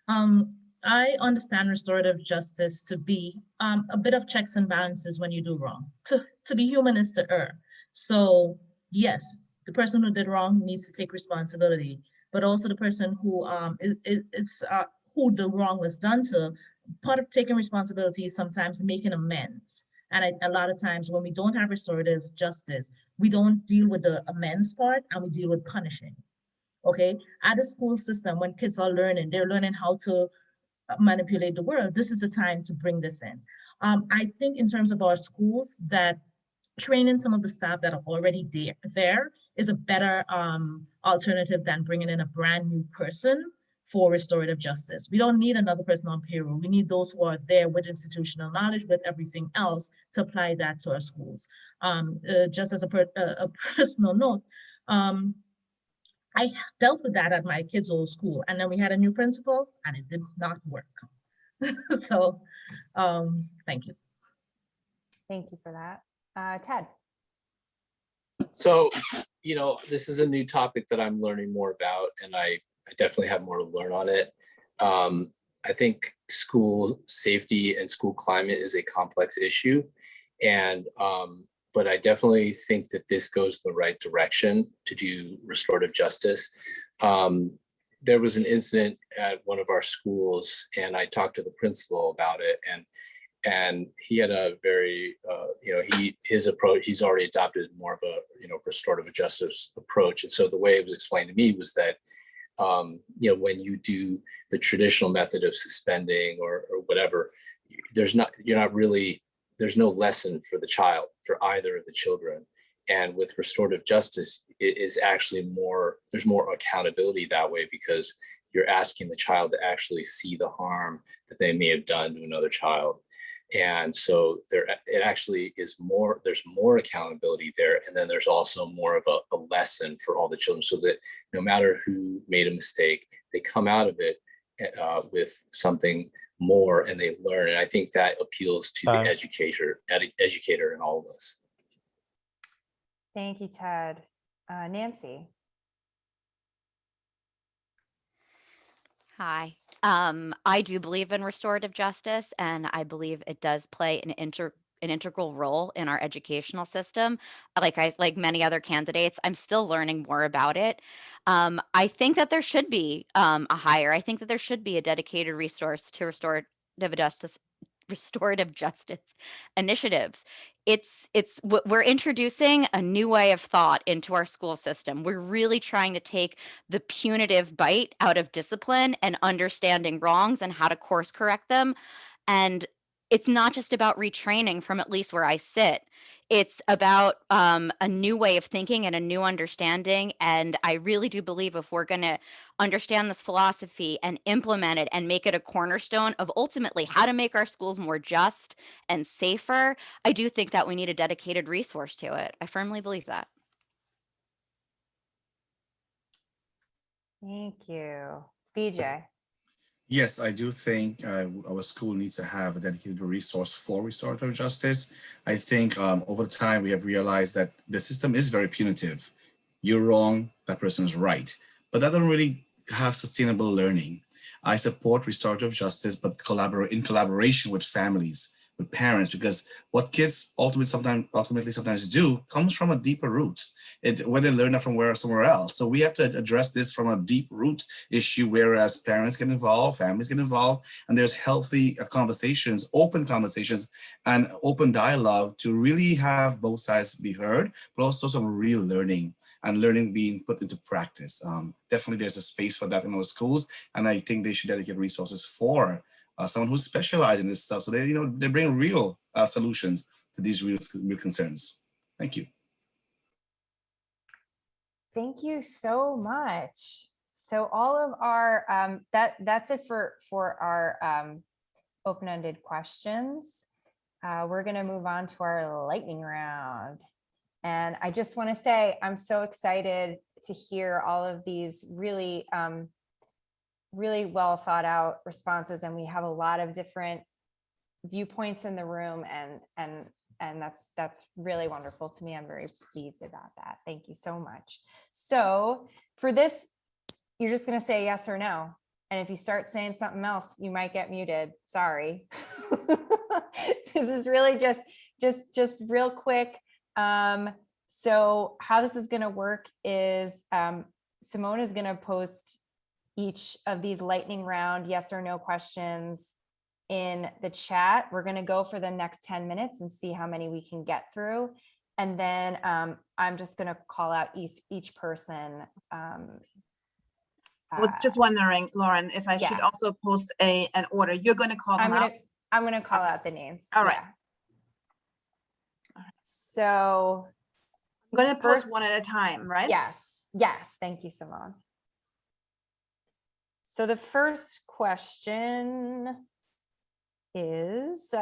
I understand restorative justice to be a bit of checks and balances when you do wrong. To be human is to err. So yes, the person who did wrong needs to take responsibility, but also the person who who the wrong was done to. Part of taking responsibility is sometimes making amends And a lot of times when we don't have restorative justice, we don't deal with the amends part and we deal with punishing. Okay, at the school system, when kids are learning, they're learning how to manipulate the world. This is the time to bring this in. I think in terms of our schools, that training some of the staff that are already there is a better alternative than bringing in a brand new person for restorative justice. We don't need another person on payroll. We need those who are there with institutional knowledge, with everything else, to apply that to our schools. Just as a personal note, I dealt with that at my kids' old school, and then we had a new principal, and it did not work. So, thank you. Thank you for that. Ted. So, this is a new topic that I'm learning more about, and I definitely have more to learn on it. I think school safety and school climate is a complex issue, and but I definitely think that this goes in the right direction to do restorative justice. There was an incident at one of our schools, and I talked to the principal about it, and he had a very, his approach, he's already adopted more of a, restorative justice approach. And so the way it was explained to me was that, when you do the traditional method of suspending or whatever, there's no lesson for the child, for either of the children. And with restorative justice, it is actually there's more accountability that way, because you're asking the child to actually see the harm that they may have done to another child. And so it actually is there's more accountability there. And then there's also more of a lesson for all the children, so that no matter who made a mistake, they come out of it with something more, and they learn. And I think that appeals to the educator in all of us. Thank you, Ted. Nancy. Hi. I do believe in restorative justice, and I believe it does play an integral role in our educational system. Like many other candidates, I'm still learning more about it. I think that there should be I think that there should be a dedicated resource to restorative justice initiatives. We're introducing a new way of thought into our school system. We're really trying to take the punitive bite out of discipline and understanding wrongs and how to course correct them. And it's not just about retraining, from at least where I sit. It's about a new way of thinking and a new understanding. And I really do believe if we're going to understand this philosophy and implement it and make it a cornerstone of ultimately how to make our schools more just and safer, I do think that we need a dedicated resource to it. I firmly believe that. Thank you. BJ. Yes, I do think our school needs to have a dedicated resource for restorative justice. I think over time we have realized that the system is very punitive. You're wrong, that person is right. But that doesn't really have sustainable learning. I support restorative justice, but in collaboration with families, with parents, because what kids ultimately sometimes do comes from a deeper root. Where they learn that from somewhere else. So we have to address this from a deep root issue, whereas parents get involved, families get involved, and there's healthy conversations, open conversations, and open dialogue to really have both sides be heard, but also some real learning and learning being put into practice. Definitely there's a space for that in our schools, and I think they should dedicate resources for someone who specializes in this stuff, so they bring real solutions to these real concerns. Thank you. Thank you so much. So all of our that's it for our open-ended questions. We're going to move on to our lightning round. And I just want to say I'm so excited to hear all of these really really well thought out responses, and we have a lot of different viewpoints in the room, and that's really wonderful to me. I'm very pleased about that. Thank you so much. So for this, you're just going to say yes or no. And if you start saying something else, you might get muted. Sorry. This is really just real quick. So how this is going to work is Simone is going to post each of these lightning round yes or no questions in the chat. We're going to go for the next 10 minutes and see how many we can get through. And then I'm just going to call out each person. I was just wondering, Lauren, if I should yeah. also post an order. You're going to call them out? I'm going to call Okay. out the names. All right. Yeah. So I'm going to post first, one at a time, right? yes. Yes. Thank you, Simone. So the first question is,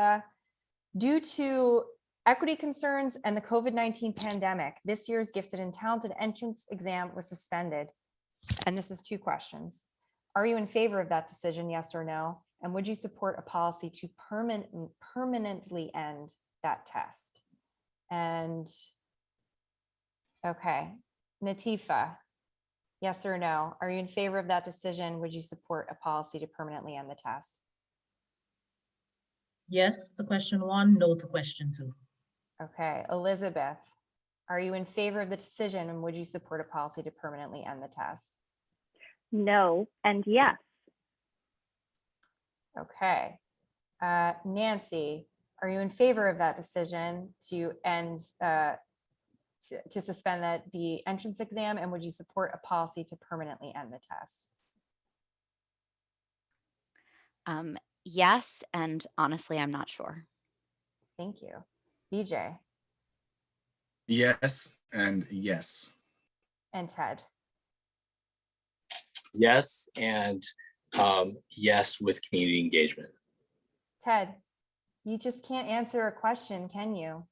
due to equity concerns and the COVID-19 pandemic, this year's gifted and talented entrance exam was suspended. And this is 2 questions. Are you in favor of that decision, yes or no? And would you support a policy to permanently end that test? And okay, Natifa, yes or no? Are you in favor of that decision? Would you support a policy to permanently end the test? Yes to question 1, no to question 2. Okay, Elizabeth, are you in favor of the decision and would you support a policy to permanently end the test? No, and yes. Okay. Nancy, are you in favor of that decision to end, to suspend the entrance exam, and would you support a policy to permanently end the test? Yes, and honestly, I'm not sure. Thank you. BJ Yes and yes. and Ted. Yes, and yes with community engagement. Ted, you just can't answer a question, can you?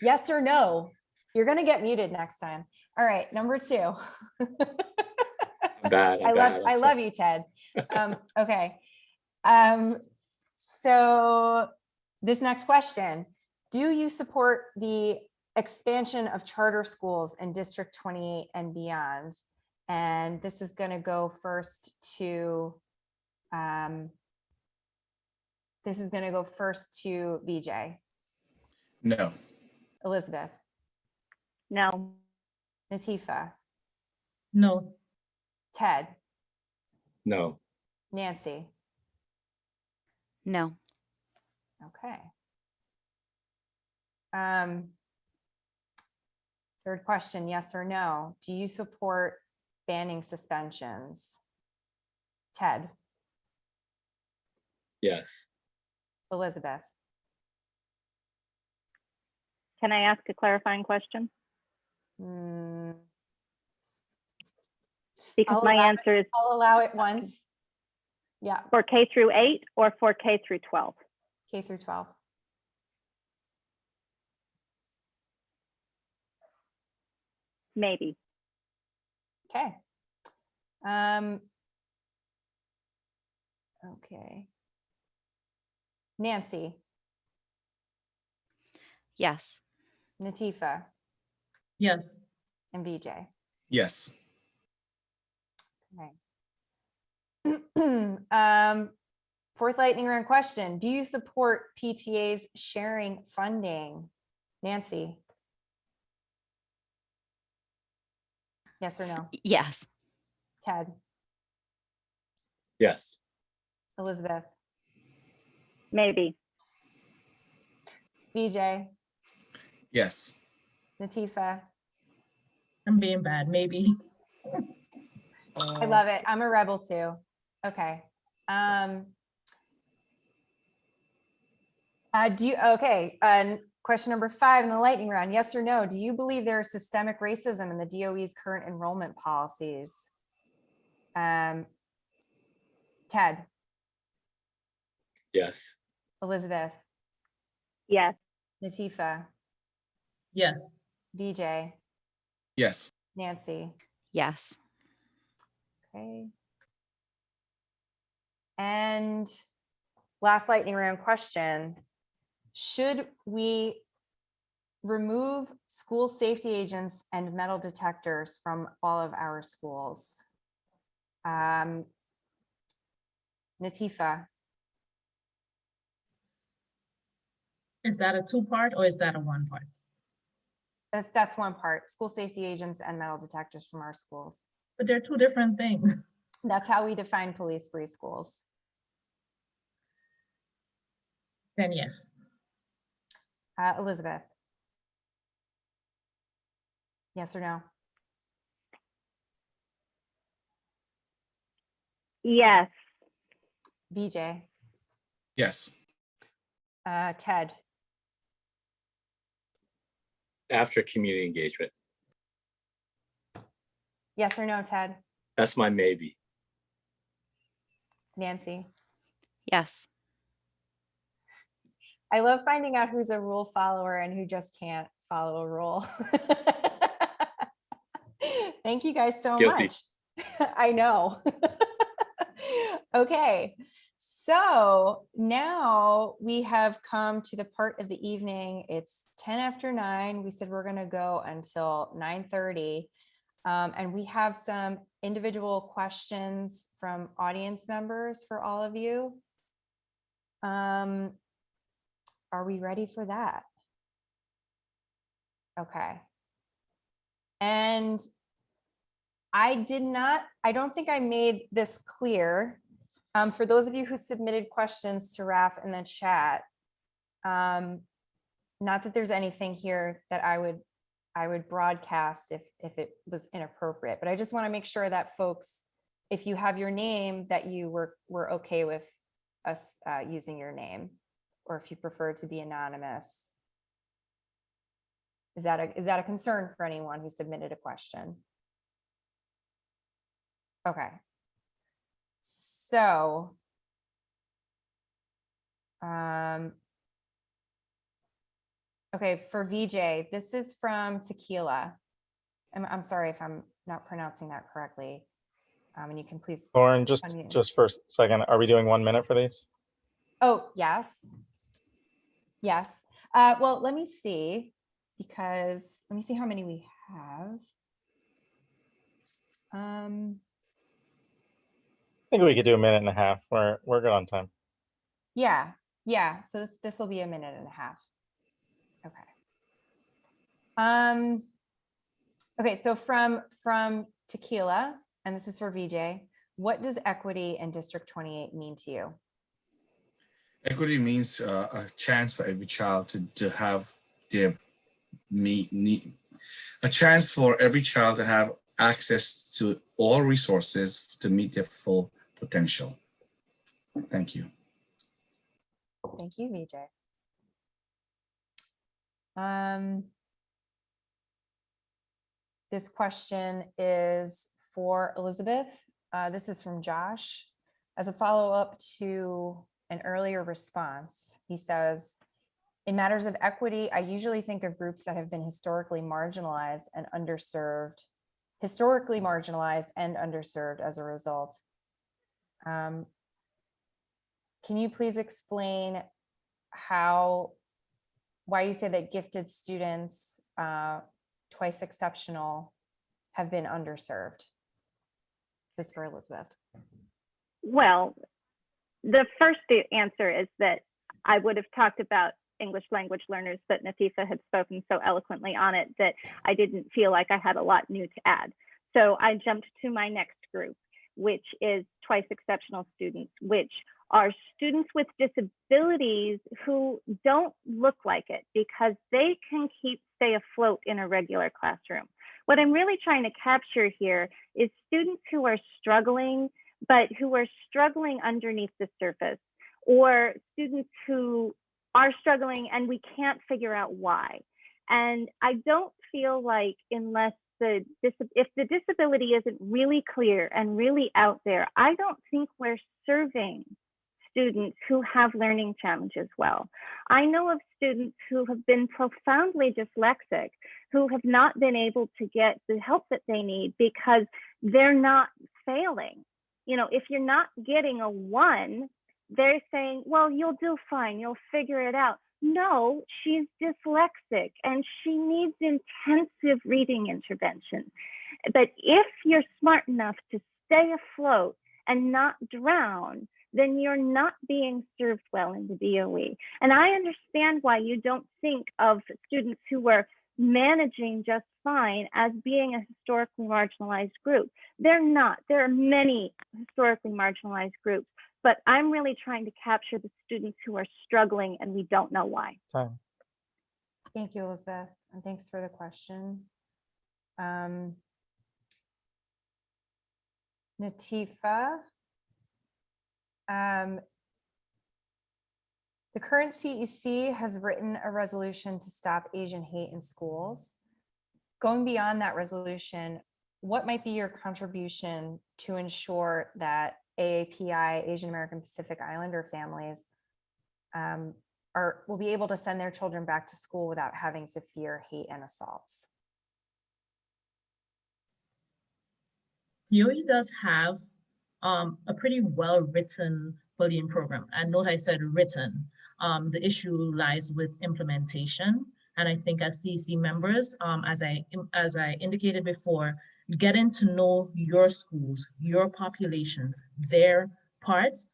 Yes or no? You're going to get muted next time. All right, number 2. I'm bad. I love you, Ted. Okay. So this next question, do you support the expansion of charter schools in District 28 and beyond? And this is going to go first to, VJ. No. Elizabeth, No. Natifa, No. Ted, No. Nancy. No. Okay. Third question, yes or no? Do you support banning suspensions? Ted, Yes. Elizabeth, Can I ask a clarifying question? Because I'll my allow answer is I'll allow it once. Yeah, for K through 8 or for K through 12. K through 12. Maybe. Okay. Okay. Nancy, Yes. Natifa, Yes. and VJ. Yes. Okay. Fourth lightning round question. Do you support PTA's sharing funding? Nancy? Yes or no? Yes. Ted? Yes. Elizabeth? Maybe. VJ? Yes. Natifa? I'm being bad, maybe. I love it. I'm a rebel too. Okay. Question number 5 in the lightning round. Yes or no? Do you believe there is systemic racism in the DOE's current enrollment policies? Ted, Yes. Elizabeth, Yes. Natifa, Yes. VJ, Yes. Nancy. Yes. Okay. And last lightning round question. Should we remove school safety agents and metal detectors from all of our schools? Natifa, Is that a 2-part or is that a 1-part? that's one part. School safety agents and metal detectors from our schools. But they're 2 different things. That's how we define police-free schools. Then yes. Elizabeth? Yes or no? Yes. VJ? Yes. Ted? After community engagement. Yes or no, Ted? That's my maybe. Nancy? Yes. I love finding out who's a rule follower and who just can't follow a rule. Thank you guys so Guilty. much. I know. Okay, so now we have come to the part of the evening. It's 10 after 9. We said we're going to go until 9:30. And we have some individual questions from audience members for all of you. Are we ready for that? Okay. And I don't think I made this clear. For those of you who submitted questions to Raf in the chat, not that there's anything here that I would broadcast if it was inappropriate, but I just want to make sure that folks, if you have your name, that you were okay with us using your name, or if you prefer to be anonymous. Is that a concern for anyone who submitted a question? Okay. So, okay, for VJ, this is from Tequila. I'm sorry if I'm not pronouncing that correctly. And you can please. Lauren, just for a second, are we doing 1 minute for these? Oh, yes. Yes. Well, let me see, because let me see how many we have. I think we could do 1.5 minutes. We're good on time. Yeah. So this will be 1.5 minutes. Okay. Okay. So from Tequila, and this is for VJ. What does equity in District 28 mean to you? Equity means a chance for every child to have their a chance for every child to have access to all resources to meet their full potential. Thank you. Thank you, VJ. This question is for Elizabeth. This is from Josh. As a follow-up to an earlier response, he says, in matters of equity, I usually think of groups that have been historically marginalized and underserved as a result. Can you please explain why you say that gifted students, twice exceptional, have been underserved? This is for Elizabeth. Well, the first answer is that I would have talked about English language learners, but Nafifa had spoken so eloquently on it that I didn't feel like I had a lot new to add. So I jumped to my next group, which is twice exceptional students, which are students with disabilities who don't look like it because they can stay afloat in a regular classroom. What I'm really trying to capture here is students who are struggling, but who are struggling underneath the surface, or students who are struggling and we can't figure out why. And I don't feel like if the disability isn't really clear and really out there, I don't think we're serving students who have learning challenges well. I know of students who have been profoundly dyslexic, who have not been able to get the help that they need because they're not failing. You know, if you're not getting a 1, they're saying, well, you'll do fine, you'll figure it out. No, she's dyslexic and she needs intensive reading intervention. But if you're smart enough to stay afloat and not drown, then you're not being served well in the DOE. And I understand why you don't think of students who were managing just fine as being a historically marginalized group. They're not. There are many historically marginalized groups but I'm really trying to capture the students who are struggling and we don't know why. Time. Thank you, Elizabeth, and thanks for the question. Natifa, the current CEC has written a resolution to stop Asian hate in schools. Going beyond that resolution, what might be your contribution to ensure that AAPI, Asian American Pacific Islander families, will be able to send their children back to school without having to fear hate and assaults? DOE does have a pretty well-written bullying program. And note I said written. The issue lies with implementation. And I think as CEC members, as I indicated before, getting to know your schools, your populations, their parts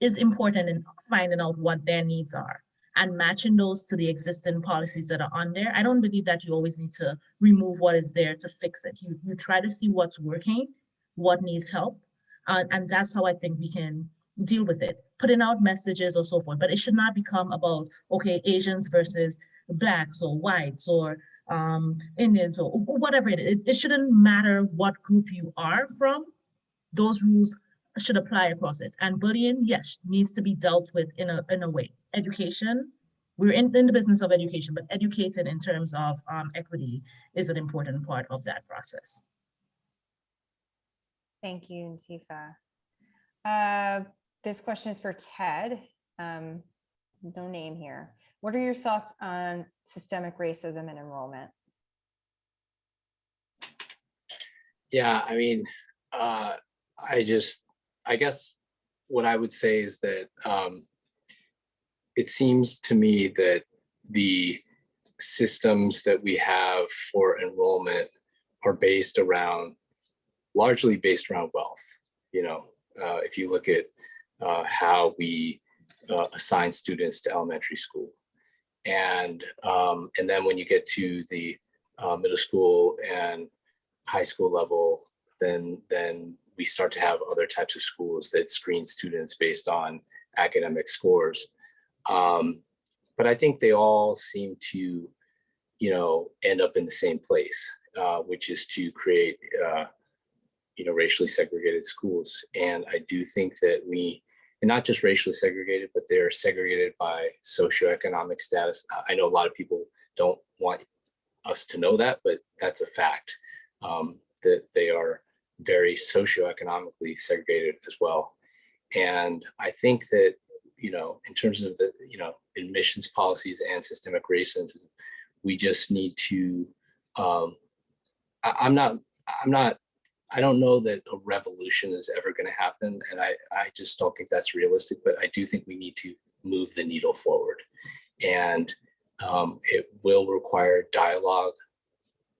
is important in finding out what their needs are and matching those to the existing policies that are on there. I don't believe that you always need to remove what is there to fix it. You try to see what's working, what needs help, and that's how I think we can deal with it. Putting out messages or so forth, but it should not become about, okay, Asians versus Blacks or whites or Indians or whatever it is. It shouldn't matter what group you are from. Those rules should apply across it. And bullying, yes, needs to be dealt with in a way. Education, we're in the business of education, but educated in terms of equity is an important part of that process. Thank you, Natifa. This question is for Ted. No name here. What are your thoughts on systemic racism and enrollment? Yeah, I mean, I guess what I would say is that it seems to me that the systems that we have for enrollment are largely based around wealth. You know, if you look at how we assign students to elementary school, and then when you get to the middle school and high school level, then we start to have other types of schools that screen students based on academic scores. But I think they all seem to, end up in the same place, which is to create, racially segregated schools. And I do think that and not just racially segregated, but they're segregated by socioeconomic status. I know a lot of people don't want us to know that, but that's a fact, that they are very socioeconomically segregated as well. And I think that, in terms of the, admissions policies and systemic racism, we just need to, I don't know that a revolution is ever going to happen. And I just don't think that's realistic, but I do think we need to move the needle forward. And it will require dialogue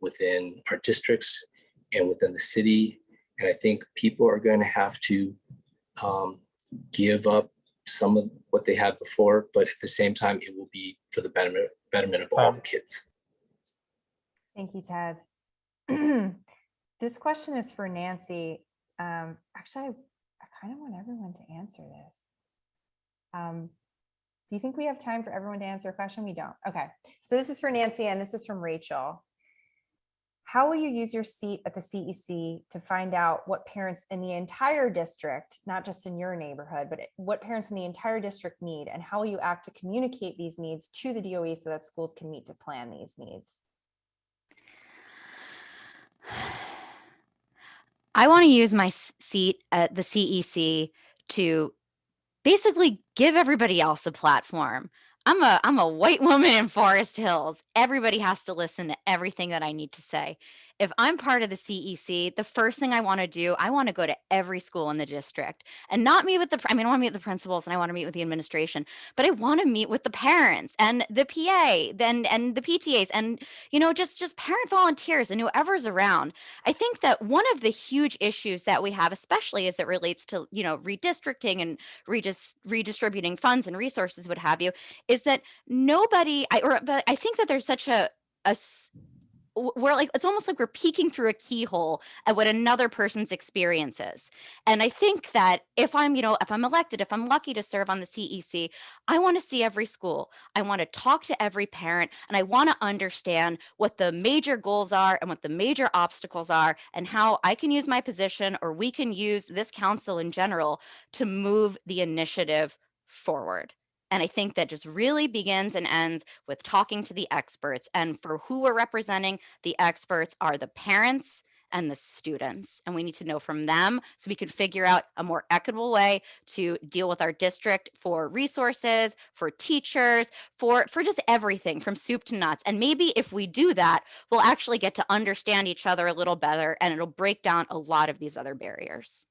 within our districts and within the city. And I think people are going to have to give up some of what they had before, but at the same time, it will be for the betterment of all the kids. Thank you, Ted. This question is for Nancy. Actually, I kind of want everyone to answer this. Do you think we have time for everyone to answer a question? We don't. Okay, so this is for Nancy and this is from Rachel. How will you use your seat at the CEC to find out what parents in the entire district, not just in your neighborhood, but what parents in the entire district need, and how will you act to communicate these needs to the DOE so that schools can meet to plan these needs? I want to use my seat at the CEC to basically give everybody else a platform. I'm a white woman in Forest Hills. Everybody has to listen to everything that I need to say. If I'm part of the CEC, the first thing I want to do, I want to go to every school in the district and not meet with I want to meet with the principals and I want to meet with the administration, but I want to meet with the parents and the PA and the PTAs and, just parent volunteers and whoever's around. I think that one of the huge issues that we have, especially as it relates to, redistricting and redistributing funds and resources, what have you, is that I think that there's such we're like, it's almost like we're peeking through a keyhole at what another person's experience is. And I think that if I'm, if I'm elected, if I'm lucky to serve on the CEC, I want to see every school. I want to talk to every parent, and I want to understand what the major goals are and what the major obstacles are, and how I can use my position, or we can use this council in general, to move the initiative forward. And I think that just really begins and ends with talking to the experts. And for who we're representing, the experts are the parents and the students. And we need to know from them so we can figure out a more equitable way to deal with our district for resources, for teachers, for just everything from soup to nuts. And maybe if we do that, we'll actually get to understand each other a little better, and it'll break down a lot of these other barriers.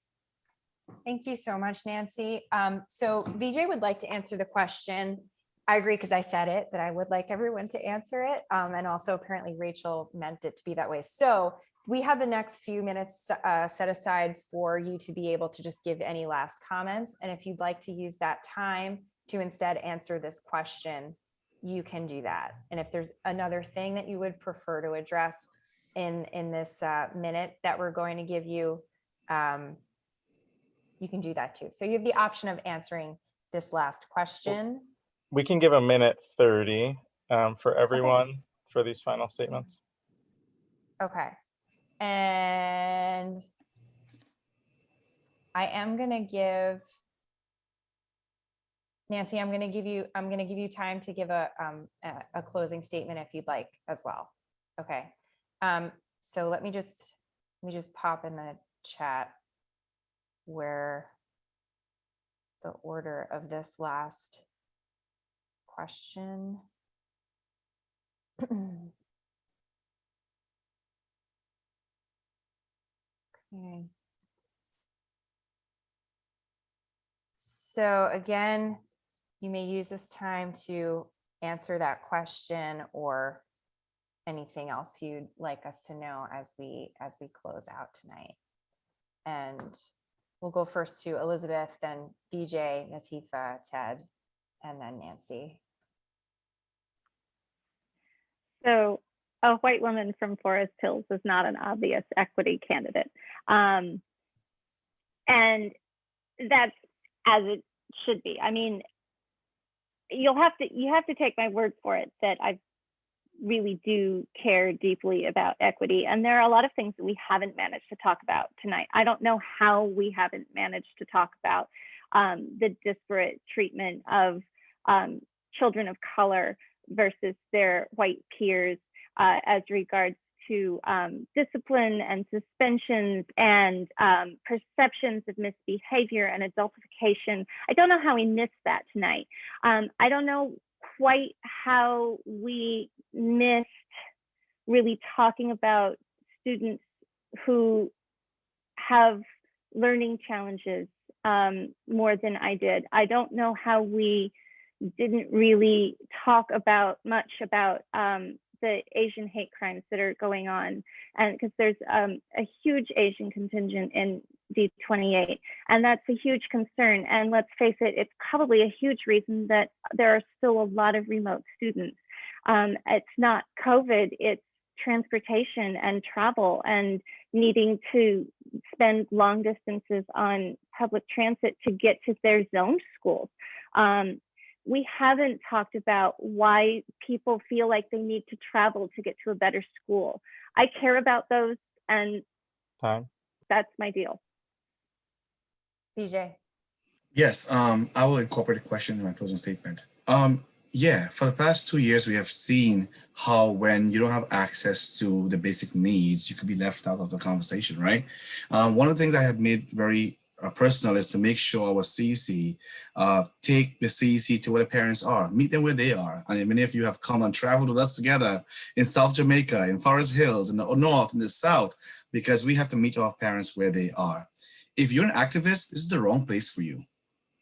Thank you so much, Nancy. So VJ would like to answer the question. I agree, because I said it, that I would like everyone to answer it. And also apparently Rachel meant it to be that way. So we have the next few minutes set aside for you to be able to just give any last comments. And if you'd like to use that time to instead answer this question, you can do that. And if there's another thing that you would prefer to address in this minute that we're going to give you, you can do that too. So you have the option of answering this last question. We can give a minute 30 for everyone for these final statements. Okay. And I am going to give Nancy, I'm going to give you time to give a closing statement if you'd like as well. Okay. So let me just pop in the chat where the order of this last question. Okay. So again, you may use this time to answer that question or anything else you'd like us to know as we close out tonight. And we'll go first to Elizabeth, then BJ, Natifa, Ted, and then Nancy. So a white woman from Forest Hills is not an obvious equity candidate. And that's as it should be. I mean, you have to take my word for it that I really do care deeply about equity. And there are a lot of things that we haven't managed to talk about tonight. I don't know how we haven't managed to talk about the disparate treatment of children of color versus their white peers as regards to discipline and suspensions and perceptions of misbehavior and adultification. I don't know how we missed that tonight. I don't know quite how we missed really talking about students who have learning challenges more than I did. I don't know how we didn't really talk about much about the Asian hate crimes that are going on, and because there's a huge Asian contingent in D28, and that's a huge concern. And let's face it, it's probably a huge reason that there are still a lot of remote students. It's not COVID, it's transportation and travel and needing to spend long distances on public transit to get to their zone schools. We haven't talked about why people feel like they need to travel to get to a better school. I care about those, and that's my deal. BJ. Yes, I will incorporate a question in my closing statement. Yeah, for the past 2 years, we have seen how when you don't have access to the basic needs, you could be left out of the conversation, right? One of the things I have made very personal is to make sure our CEC take the CEC to where the parents are, meet them where they are. And many of you have come and traveled with us together in South Jamaica, in Forest Hills, in the north, in the south, because we have to meet our parents where they are. If you're an activist, this is the wrong place for you.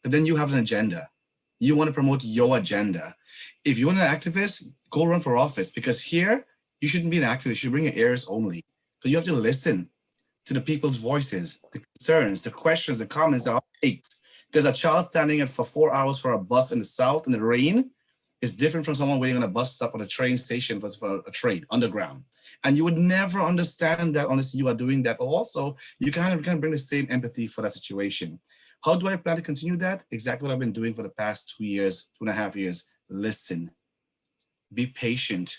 But then you have an agenda. You want to promote your agenda. If you're an activist, go run for office, because here you shouldn't be an activist. You should bring your ears only. So you have to listen to the people's voices, the concerns, the questions, the comments, the heartaches. Because a child standing for 4 hours for a bus in the south in the rain It's different from someone waiting on a bus stop or a train station for a train underground. And you would never understand that unless you are doing that. Also, you kind of bring the same empathy for that situation. How do I plan to continue that? Exactly what I've been doing for the past 2 years, 2.5 years. Listen, be patient,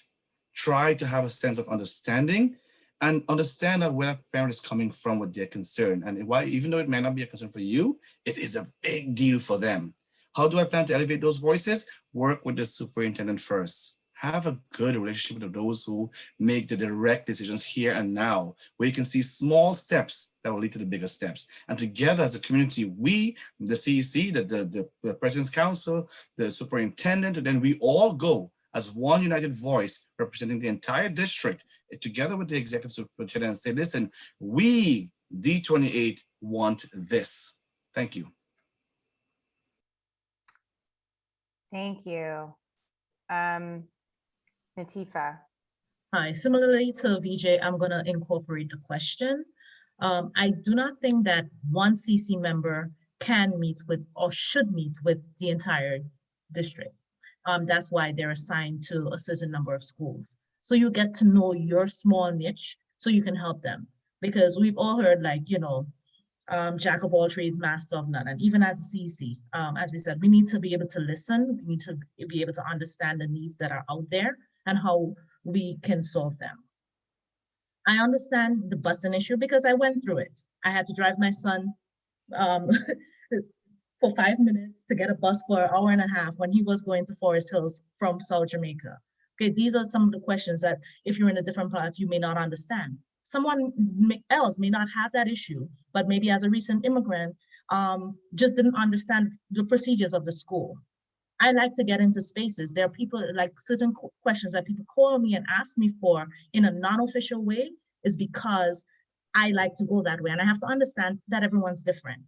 try to have a sense of understanding and understand that where a parent is coming from with their concern. And why, even though it may not be a concern for you, it is a big deal for them. How do I plan to elevate those voices? Work with the superintendent first. Have a good relationship with those who make the direct decisions here and now, where you can see small steps that will lead to the bigger steps. And together as a community, we, the CEC, the President's Council, the superintendent, and then we all go as one united voice representing the entire district, together with the executive superintendent, and say, listen, we, D28, want this. Thank you. Thank you. Natifa. Hi, similarly to VJ, I'm going to incorporate the question. I do not think that one CC member can meet with or should meet with the entire district. That's why they're assigned to a certain number of schools. So you get to know your small niche so you can help them. Because we've all heard, like, you know, jack of all trades, master of none. And even as a CEC, as we said, we need to be able to listen. We need to be able to understand the needs that are out there and how we can solve them. I understand the busing issue because I went through it. I had to drive my son for 5 minutes to get a bus for an hour and a half when he was going to Forest Hills from South Jamaica. Okay, these are some of the questions that if you're in a different part, you may not understand. Someone else may not have that issue, but maybe as a recent immigrant, just didn't understand the procedures of the school. I like to get into spaces. There are people, like certain questions that people call me and ask me for in a non-official way is because I like to go that way. And I have to understand that everyone's different.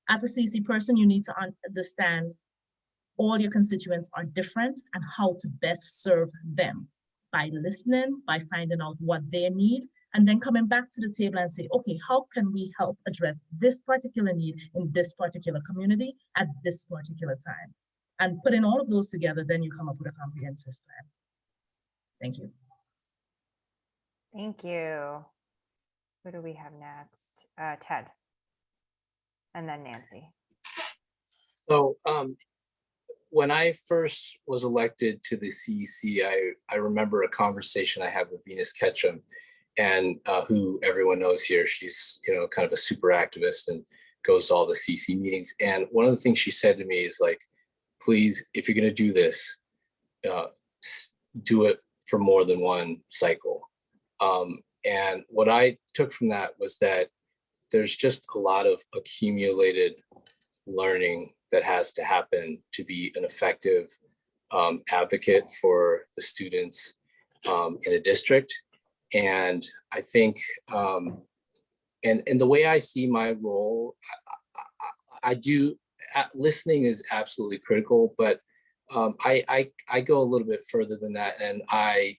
As a CC person, you need to understand all your constituents are different and how to best serve them by listening, by finding out what they need, and then coming back to the table and say, okay, how can we help address this particular need in this particular community at this particular time? And putting all of those together, then you come up with a comprehensive plan. Thank you. Thank you. Who do we have next? Ted. And then Nancy. So when I first was elected to the CEC, I remember a conversation I had with Venus Ketchum, and who everyone knows here. She's, you know, kind of a super activist and goes to all the CEC meetings. And one of the things she said to me is like, please, if you're going to do this, do it for more than one cycle. And what I took from that was that there's just a lot of accumulated learning that has to happen to be an effective advocate for the students in a district. And I think, and the way I see my role, I do, listening is absolutely critical, but I go a little bit further than that. And I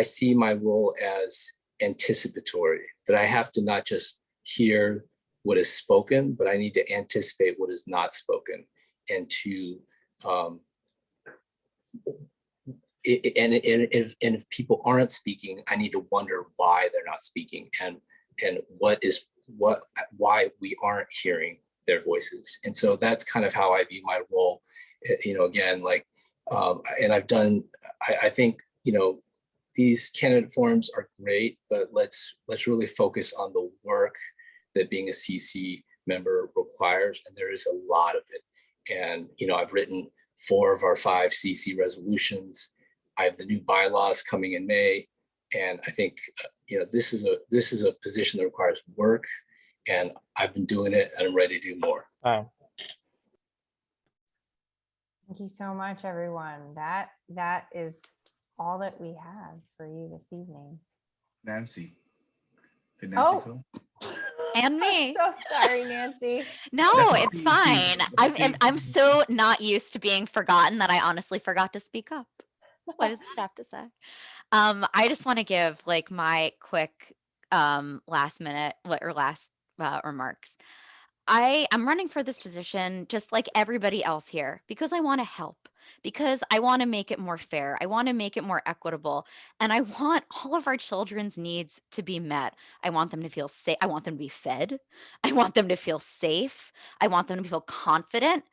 see my role as anticipatory, that I have to not just hear what is spoken, but I need to anticipate what is not spoken. And to, if people aren't speaking, I need to wonder why they're not speaking and why we aren't hearing their voices. And so that's kind of how I view my role. You know, again, like, and I've done, I think, you know, these candidate forums are great, but let's really focus on the work that being a CC member requires. And there is a lot of it. And, you know, I've written 4 of our 5 CC resolutions. I have the new bylaws coming in May. And I think, you know, this is a position that requires work, and I've been doing it and I'm ready to do more. All Thank you so much, everyone. That is all that we have for you this evening. Nancy. Did Nancy Oh. go? And me. I'm so sorry, Nancy. No, That's it's the fine. CEC. I'm so not used to being forgotten that I honestly forgot to speak up. What does that have to say? I just want to give like my quick last minute or last remarks. I'm running for this position just like everybody else here because I want to help. because I want to make it more fair. I want to make it more equitable. And I want all of our children's needs to be met. I want them to feel safe. I want them to be fed. I want them to feel safe. I want them to feel confident.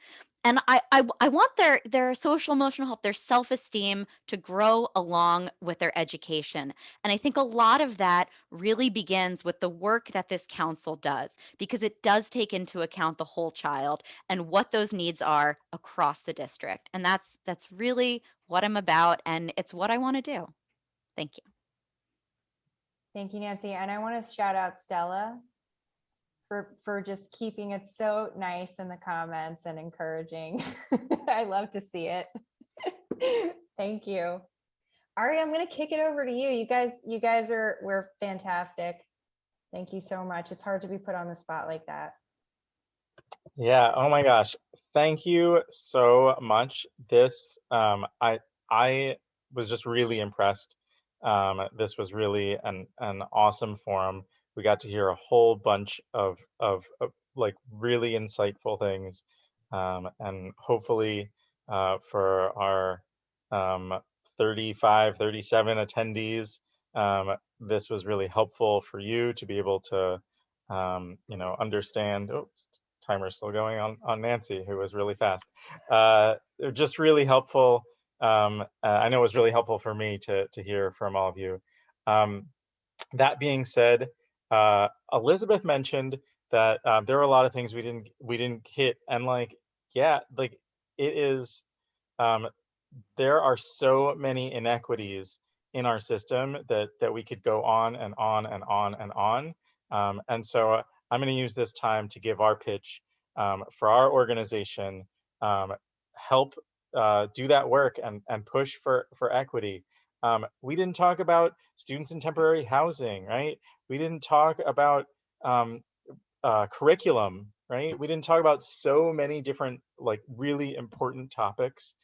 And I want their social emotional health, their self-esteem to grow along with their education. And I think a lot of that really begins with the work that this council does, because it does take into account the whole child and what those needs are across the district. And that's really what I'm about, and it's what I want to do. Thank you. Thank you, Nancy. And I want to shout out Stella for just keeping it so nice in the comments and encouraging. I love to see it. Thank you. Ari, I'm going to kick it over to you. You guys were fantastic. Thank you so much. It's hard to be put on the spot like that. Yeah, oh my gosh. Thank you so much. This I was just really impressed. This was really an awesome forum. We got to hear a whole bunch of like really insightful things. And hopefully for our 35, 37 attendees, this was really helpful for you to be able to you know, understand. Oops, timer's still going on Nancy, who was really fast. They're just really helpful. I know it was really helpful for me to hear from all of you. That being said, Elizabeth mentioned that there are a lot of things we didn't hit, and like, yeah, like it is, there are so many inequities in our system that we could go on and on and on and on. And so I'm going to use this time to give our pitch for our organization, help do that work and push for equity. We didn't talk about students in temporary housing, right? We didn't talk about curriculum, right? We didn't talk about so many different like really important topics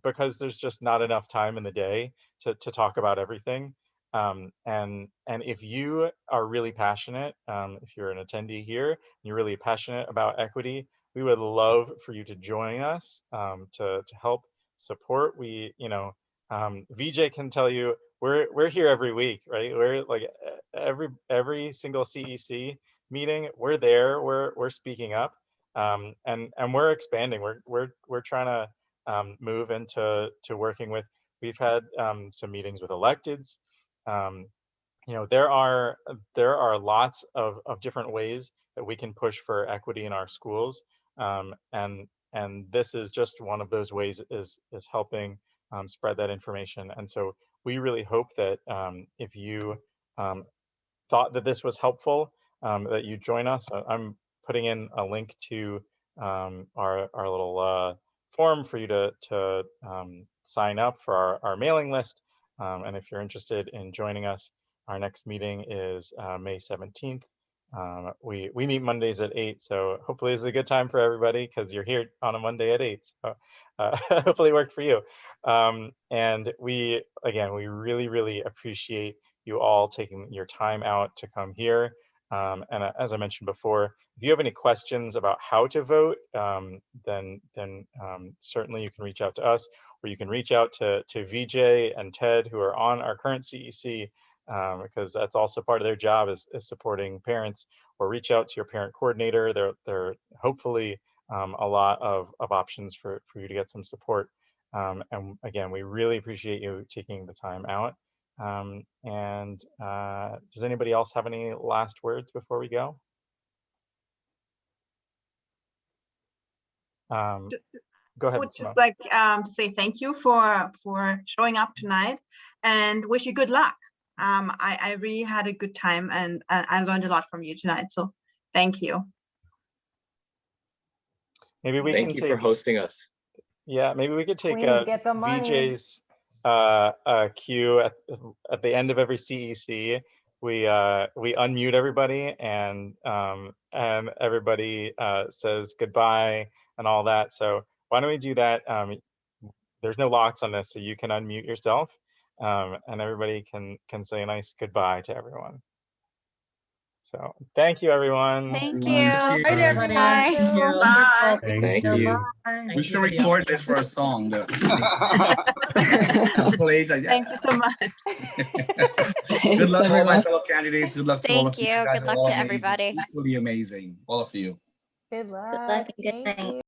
because there's just not enough time in the day to talk about everything. And if you are really passionate, if you're an attendee here, and you're really passionate about equity, we would love for you to join us to help support. We, you know, VJ can tell you we're here every week, right? We're like every single CEC meeting, we're there, we're speaking up, and we're expanding. We're trying to move into working with. We've had some meetings with electeds. You know, there are lots of different ways that we can push for equity in our schools, and this is just one of those ways, is helping spread that information. And so we really hope that if you thought that this was helpful, that you join us. I'm putting in a link to our little form for you to sign up for our mailing list. And if you're interested in joining us, our next meeting is May 17th. We meet Mondays at 8, so hopefully it's a good time for everybody because you're here on a Monday at 8. So hopefully it worked for you. And we really appreciate you all taking your time out to come here. And as I mentioned before, if you have any questions about how to vote, then certainly you can reach out to us, or you can reach out to VJ and Ted, who are on our current CEC, because that's also part of their job is supporting parents, or reach out to your parent coordinator. There are hopefully a lot of options for you to get some support. And again, we really appreciate you taking the time out. And does anybody else have any last words before we go? Go ahead. I would just like to say thank you for showing up tonight and wish you good luck. I really had a good time, and I learned a lot from you tonight. So thank you. Maybe we Thank can you for hosting us. Yeah, maybe we could take Queens, get the money. VJ's cue at the end of every CEC. We unmute everybody, and everybody says goodbye and all that. So why don't we do that? There's no locks on this, so you can unmute yourself, and everybody can say a nice goodbye to everyone. So thank you, everyone. Thank Everyone. you. Thank you. Bye, everyone. Bye. Thank you. Bye. Thank you. Thank We you should for the record this opportunity. for a song. And play it. Thank you so much. Good luck, all my fellow candidates. Good luck to all of Thank you. you. You guys Good are luck all to amazing. everybody. Equally amazing, all of you. Good luck luck. and good Thank night. you.